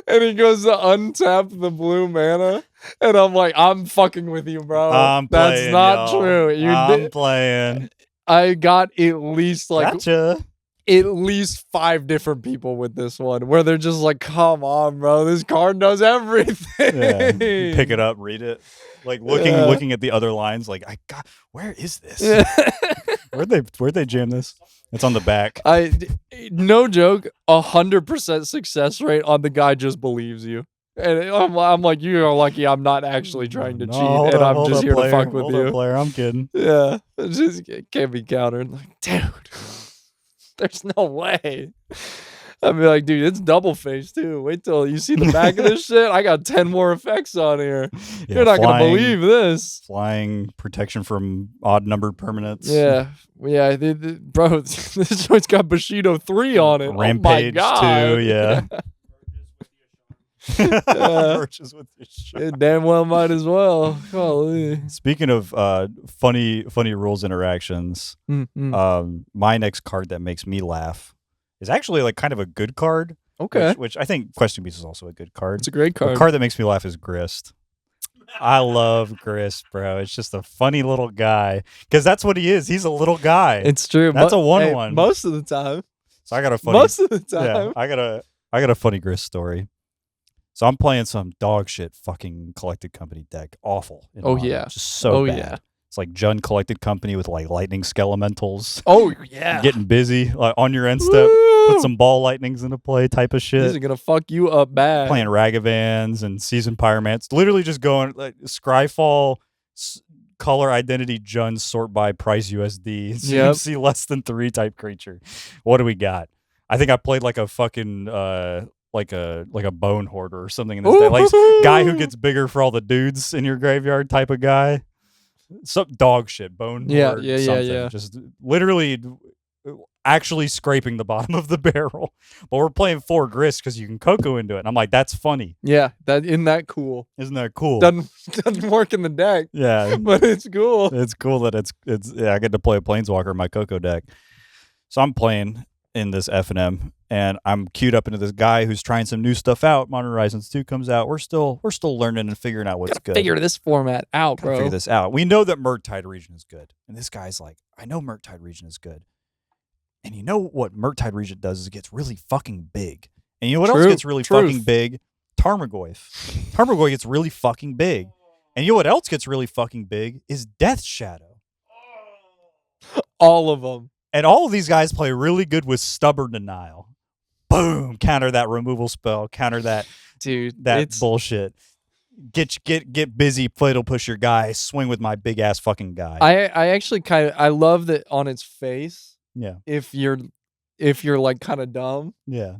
And he goes to untap the blue mana, and I'm like, I'm fucking with you, bro. That's not true. I'm playing. I got at least gotcha. At least 5 different people with this one, where they're just like, come on, bro, this card does everything. Yeah. You pick it up, read it, like looking at the other lines, like, where is this? Where'd they jam this? It's on the back. No joke, 100% success rate on the guy just believes you. And I'm like, you are lucky I'm not actually trying to cheat, and I'm just here to fuck with you. Player, I'm kidding. Yeah, it can't be countered. Like, dude, there's no way. I'd be like, dude, it's double face too. Wait till you see the back of this shit. I got 10 more effects on here. Yeah, you're not gonna believe this. Flying, protection from odd numbered permanents. Yeah. Bro, this joint's got Bushido 3 on it. Rampage 2, yeah. Merges with your shit. It damn well might as well. Holy. Speaking of funny rules interactions, my next card that makes me laugh is actually like kind of a good card. Okay. Which I think Questing Beast is also a good card. It's a great card. The card that makes me laugh is Grist. I love Grist, bro. It's just a funny little guy. Because that's what he is. He's a little guy. It's true. That's a 1/1. Most of the time. So I got a funny. Most of the time. Yeah, I got a funny Grist story. So I'm playing some dog shit fucking Collected Company deck. Awful. Yeah. Just so bad. Yeah. It's like Jund Collected Company with like lightning skelementals. Oh, yeah. Getting busy like on your end step. Put some ball lightnings into play type of shit. These are going to fuck you up bad. Playing Ragavans and Seasoned Pyromants. Literally just going like Scryfall, color identity Jund, sort by price USD. So you see less than 3 type creature. What do we got? I think I played like a fucking like a bone hoarder or something in this day. Like guy who gets bigger for all the dudes in your graveyard type of guy. Some dog shit, bone hoard, something. Yeah. Just literally actually scraping the bottom of the barrel. But we're playing 4 Grist because you can Coco into it. And I'm like, that's funny. Yeah, isn't that cool? Isn't that cool? Doesn't work in the deck. Yeah. But it's cool. It's cool that it's I get to play a Planeswalker in my Coco deck. So I'm playing in this F&M, and I'm queued up into this guy who's trying some new stuff out. Modern Horizons 2 comes out. We're still learning and figuring out what's good. Figure this format out, bro. Figure this out. We know that Murktide Region is good. And this guy's like, I know Murktide Region is good. And you know what Murktide Region does is it gets really fucking big. And you know what else gets really fucking big? Tarmogoyf. Tarmogoyf gets really fucking big. And you know what else gets really fucking big is Death Shadow. All of them. And all of these guys play really good with Stubborn Denial. Boom! Counter that removal spell. Counter that, dude. That bullshit. Get busy. Fatal push your guy. Swing with my big ass fucking guy. I actually I love that on its face. Yeah. If you're like kind of dumb. Yeah.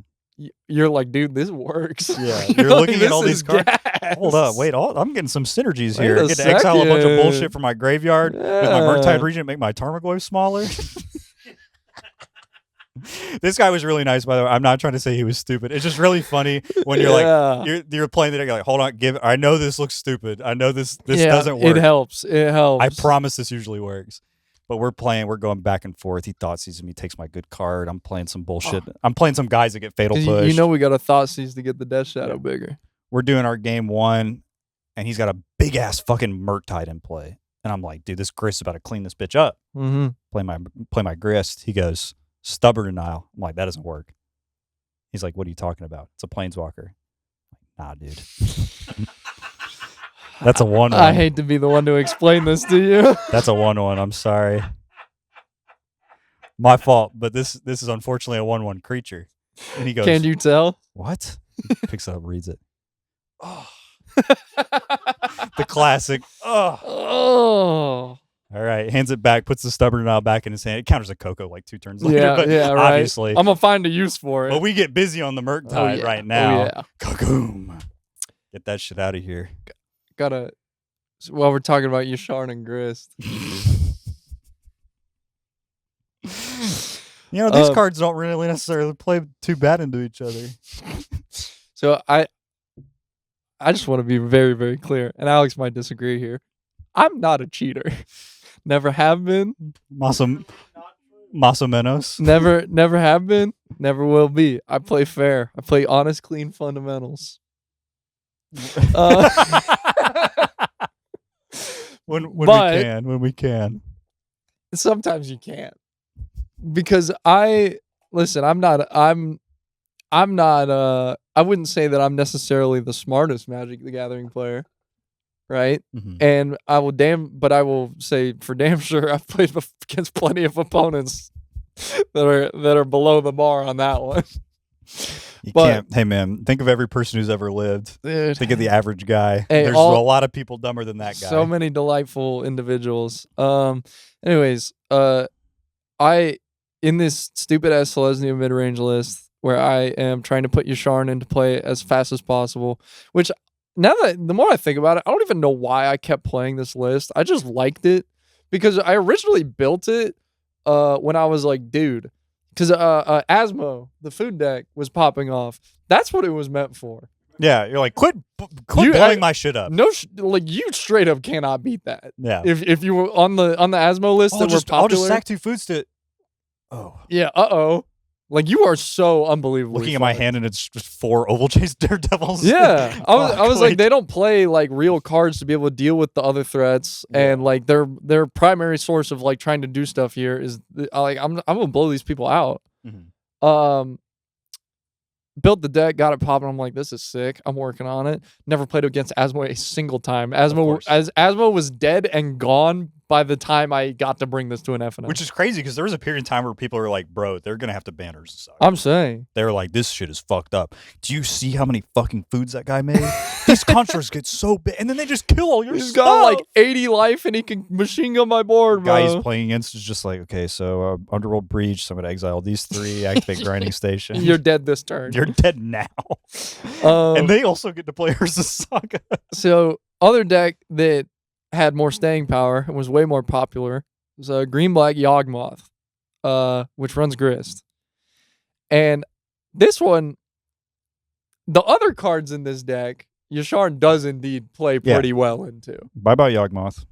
You're like, dude, this works. Yeah. You're looking at all these cards. Hold up, wait. I'm getting some synergies here. I get to exile a bunch of bullshit from my graveyard with my Murktide Regent, make my Tarmogoyf smaller. This guy was really nice, by the way. I'm not trying to say he was stupid. It's just really funny when you're like you're playing the deck. You're like, hold on, I know this looks stupid. I know this doesn't work. It helps. I promise this usually works. But we're going back and forth. He thought sees me, takes my good card. I'm playing some bullshit. I'm playing some guys that get fatal push. You know we got a thought seize to get the Death Shadow bigger. We're doing our game 1, and he's got a big ass fucking Murktide in play. And I'm like, dude, this Grist is about to clean this bitch up. Mm-hmm. Play my Grist. He goes, Stubborn Denial. I'm like, that doesn't work. He's like, what are you talking about? It's a planeswalker. Nah, dude. That's a 1/1. I hate to be the one to explain this to you. That's a 1/1. I'm sorry. My fault, but this is unfortunately a 1/1 creature. And he goes, Can you tell? what? He picks it up, reads it. Oh. The classic. Oh. Oh. All right, hands it back, puts the stubborn knob back in his hand. It counters a Coco like 2 turns later, Yeah, but yeah, right. obviously. I'm gonna find a use for it. But we get busy on the Murktide yeah. right now. Oh, yeah. Kagoom. Get that shit out of here. While we're talking about Yasharn and Grist. These cards don't really necessarily play too bad into each other. So I just want to be very, very clear, and Alex might disagree here. I'm not a cheater. Never have been. Más o menos. Never have been. Never will be. I play fair. I play honest, clean fundamentals. When we can. Sometimes you can't. Because I wouldn't say that I'm necessarily the smartest Magic the Gathering player, right? Mm-hmm. And I will say for damn sure I've played against plenty of opponents that are below the bar on that one. Hey man, think of every person who's ever lived. Dude, think of the average guy. Hey, There's a lot of people dumber than that guy. So many delightful individuals. Anyways, I in this stupid ass Selesnya mid-range list where I am trying to put Yasharn into play as fast as possible, which now that the more I think about it, I don't even know why I kept playing this list. I just liked it because I originally built it when I was like, dude, because Asmo, the food deck, was popping off. That's what it was meant for. Yeah, you're like, quit blowing my shit up. No, you straight up cannot beat that. Yeah. If you were on the Asmo list that were popular, I'll just sack 2 foods to. Oh. Yeah. Like you are so unbelievable. Looking at my hand and it's just 4 Oval Chase Daredevils. Yeah, I was like, they don't play like real cards to be able to deal with the other threats, and like their primary source of like trying to do stuff here is like I'm gonna blow these people out. Mm-hmm. Built the deck, got it popping. I'm like, this is sick. I'm working on it. Never played against Asmo a single time. Asmo was dead and gone by the time I got to bring this to an FNM. Which is crazy because there was a period of time where people were like, bro, they're going to have to ban Urza. I'm saying. They were like, this shit is fucked up. Do you see how many fucking foods that guy made? These constructs get so big. And then they just kill all your He's stuff. got like 80 life and he can machine gun my board, guy bro. he's playing against is just like, okay, so Underworld Breach, so I'm going to exile these 3, activate Grinding Station. You're dead this turn. You're dead now. And they also get to play Urza Saga. So, other deck that had more staying power and was way more popular was a green-black Yawgmoth, which runs Grist. And this one, the other cards in this deck, Yasharn does indeed play pretty well into. Bye-bye, Yawgmoth.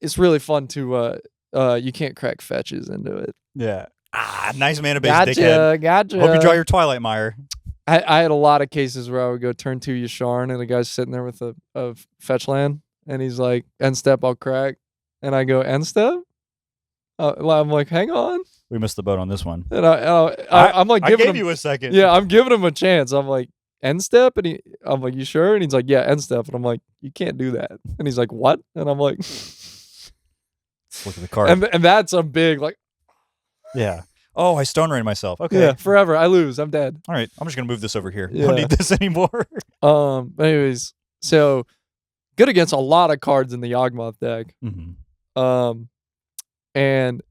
It's really fun to, you can't crack fetches into it. Yeah. Nice mana-based dickhead. Gotcha. Hope you draw your Twilight Mire. I had a lot of cases where I would go turn 2 Yasharn and the guy's sitting there with a fetch land and he's like, end step, I'll crack. And I go, end step? I'm like, hang on. We missed the boat on this one. And I'm like, I gave you a second. Yeah, I'm giving him a chance. I'm like, end step? And I'm like, you sure? And he's like, yeah, end step. And I'm like, you can't do that. And he's like, what? And I'm like, let's look at the card. And that's a big, like, yeah. Oh, I stone ran myself. Okay. Yeah, forever. I lose. I'm dead. All right. I'm just going to move this over here. Yeah. Don't need this anymore. Anyways, so good against a lot of cards in the Yawgmoth deck. Mm-hmm. And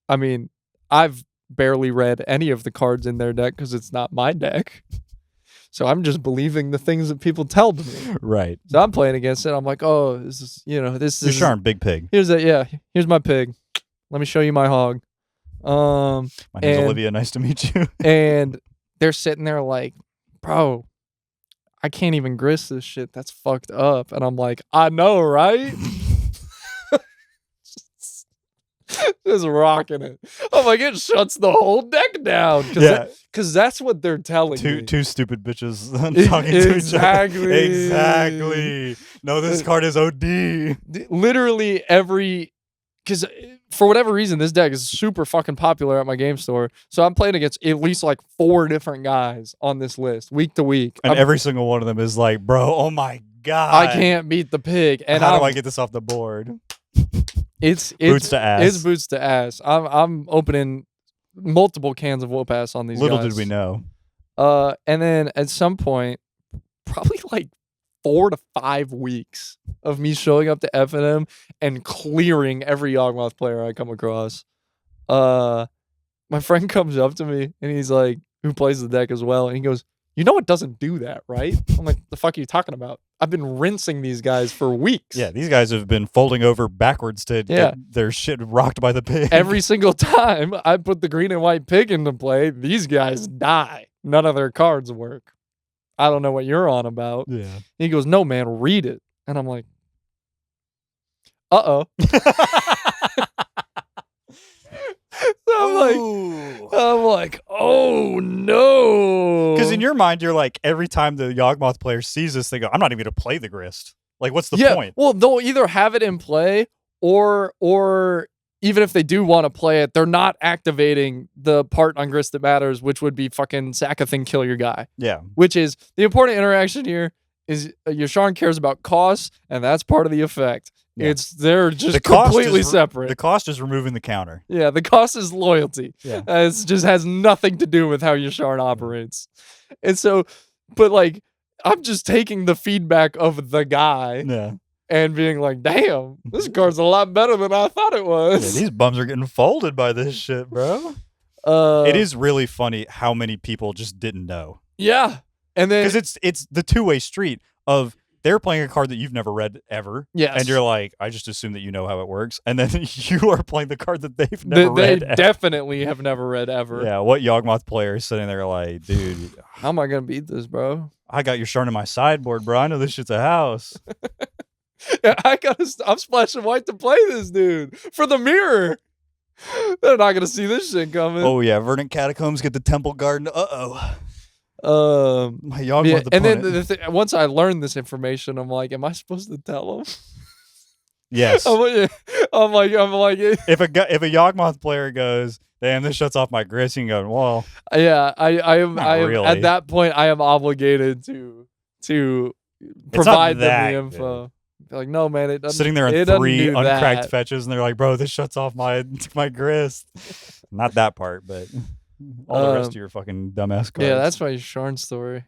I mean, I've barely read any of the cards in their deck because it's not my deck. So I'm just believing the things that people tell to me. Right. So I'm playing against it. I'm like, oh, this is. Yasharn, big pig. Here's my pig. Let me show you my hog. My name's Olivia. Nice to meet you. And they're sitting there like, bro, I can't even grist this shit. That's fucked up. And I'm like, I know, right? Just rocking it. I'm like, it shuts the whole deck down. Because that's what they're telling me. Two stupid bitches talking to each other. Exactly. No, this card is OD. Literally because for whatever reason, this deck is super fucking popular at my game store. So I'm playing against at least like 4 different guys on this list week to week. And every single one of them is like, bro, oh my God. I can't beat the pig. And how do I get this off the board? It's boots to ass. It's boots to ass. I'm opening multiple cans of whoop ass on these Little guys. did we know. And then at some point, probably like 4 to 5 weeks of me showing up to F&M and clearing every Yawgmoth player I come across. My friend comes up to me and he's like, who plays the deck as well, and he goes, "You know it doesn't do that, right?" I'm like, "The fuck are you talking about? I've been rinsing these guys for weeks." Yeah, these guys have been folding over backwards to get their shit rocked by the pig. Every single time I put the green and white pig into play, these guys die. None of their cards work. I don't know what you're on about. Yeah. He goes, "No, man, read it." And I'm like, uh-oh. So I'm like, oh no. Because in your mind, you're like, every time the Yawgmoth player sees this, they go, I'm not even going to play the Grist. Like, what's the point? Well, they'll either have it in play or even if they do want to play it, they're not activating the part on Grist that matters, which would be fucking sack a thing, kill your guy. Yeah. Which is the important interaction here is Yasharn cares about costs, and that's part of the effect. Yeah. They're just completely separate. The cost is removing the counter. Yeah, the cost is loyalty. Yeah. It just has nothing to do with how Yasharn operates. And so, but like, I'm just taking the feedback of the guy and being like, damn, this card's a lot better than I thought it was. Yeah, these bums are getting folded by this shit, bro. It is really funny how many people just didn't know. Yeah. And then because it's the two-way street of they're playing a card that you've never read ever. Yes. And you're like, I just assume that you know how it works. And then you are playing the card that they've never read. They definitely have never read ever. Yeah, what Yawgmoth player is sitting there like, dude, how am I going to beat this, bro? I got your Yasharn in my sideboard, bro. I know this shit's a house. Yeah, I'm splashing white to play this dude for the mirror. They're not going to see this shit coming. Oh, yeah. Verdant Catacombs get the Temple Garden. Uh-oh. My Yawgmoth and then once I learned this information, I'm like, am I supposed to tell him? Yes. I'm like, if a Yawgmoth player goes, damn, this shuts off my Grist, you can go, well, yeah, I am really. At that point I am obligated to provide them the info. Like, no, man, it doesn't. Sitting there on 3 uncracked fetches, and they're like, bro, this shuts off my Grist. Not that part, but all the rest of your fucking dumbass cards. Yeah, that's my Yasharn story.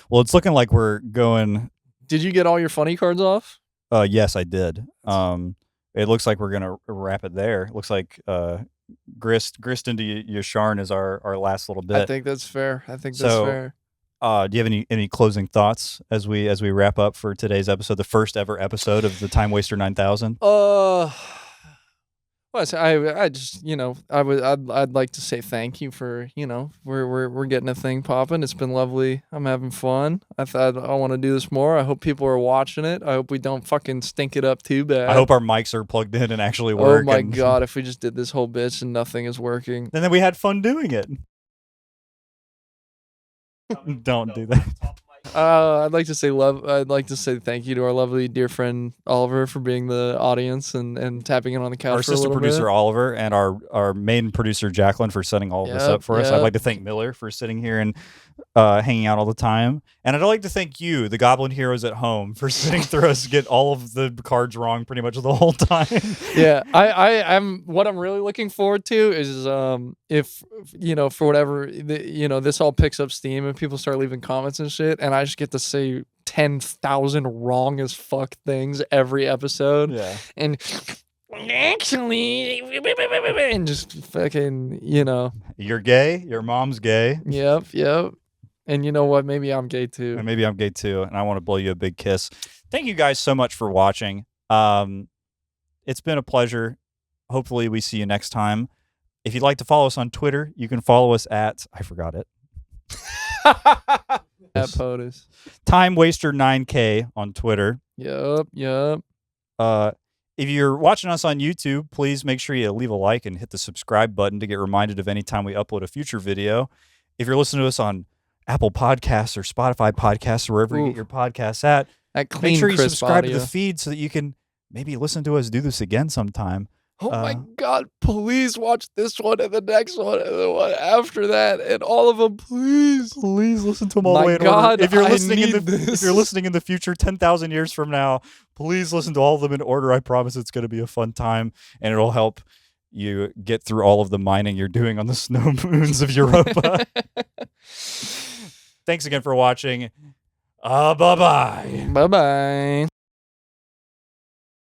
Well, it's looking like we're going. Did you get all your funny cards off? Yes, I did. It looks like we're gonna wrap it there. It looks like Grist into Yasharn is our last little bit. I think that's fair. Do you have any closing thoughts as we wrap up for today's episode, the first ever episode of the Timewaster 9000? Well, I just, I'd like to say thank you for, we're getting a thing popping. It's been lovely. I'm having fun. I thought I want to do this more. I hope people are watching it. I hope we don't fucking stink it up too bad. I hope our mics are plugged in and actually work. Oh my God, if we just did this whole bitch and nothing is working. And then we had fun doing it. Don't do that. I'd like to say thank you to our lovely dear friend Oliver for being the audience and tapping in on the couch. Our assistant producer Oliver and our main producer Jacqueline for setting all of this up for us. I'd like to thank Miller for sitting here and hanging out all the time. And I'd like to thank you, the Goblin Heroes at home, for sitting through us get all of the cards wrong pretty much the whole time. Yeah, I'm what I'm really looking forward to is if for whatever this all picks up steam and people start leaving comments and shit, and I just get to say 10,000 wrong as fuck things every episode. Yeah, and actually, and just fucking you're gay. Your mom's gay. Yep. And you know what? Maybe I'm gay too. And maybe I'm gay too. And I want to blow you a big kiss. Thank you guys so much for watching. It's been a pleasure. Hopefully we see you next time. If you'd like to follow us on Twitter, you can follow us at, I forgot it. At POTUS. Timewaster9K on Twitter. Yep. If you're watching us on YouTube, please make sure you leave a like and hit the subscribe button to get reminded of any time we upload a future video. If you're listening to us on Apple Podcasts or Spotify Podcasts or wherever you get your podcasts at, That clean, make sure you crisp subscribe audio to the feed so that you can maybe listen to us do this again sometime. Oh my God, please watch this one and the next one and the one after that and all of them, please. Please listen to them all the My way in God, order. If you're I listening need if this. you're listening in the future, 10,000 years from now, please listen to all of them in order. I promise it's going to be a fun time, and it'll help you get through all of the mining you're doing on the snow moons of Europa. Thanks again for watching. Bye-bye. Bye-bye.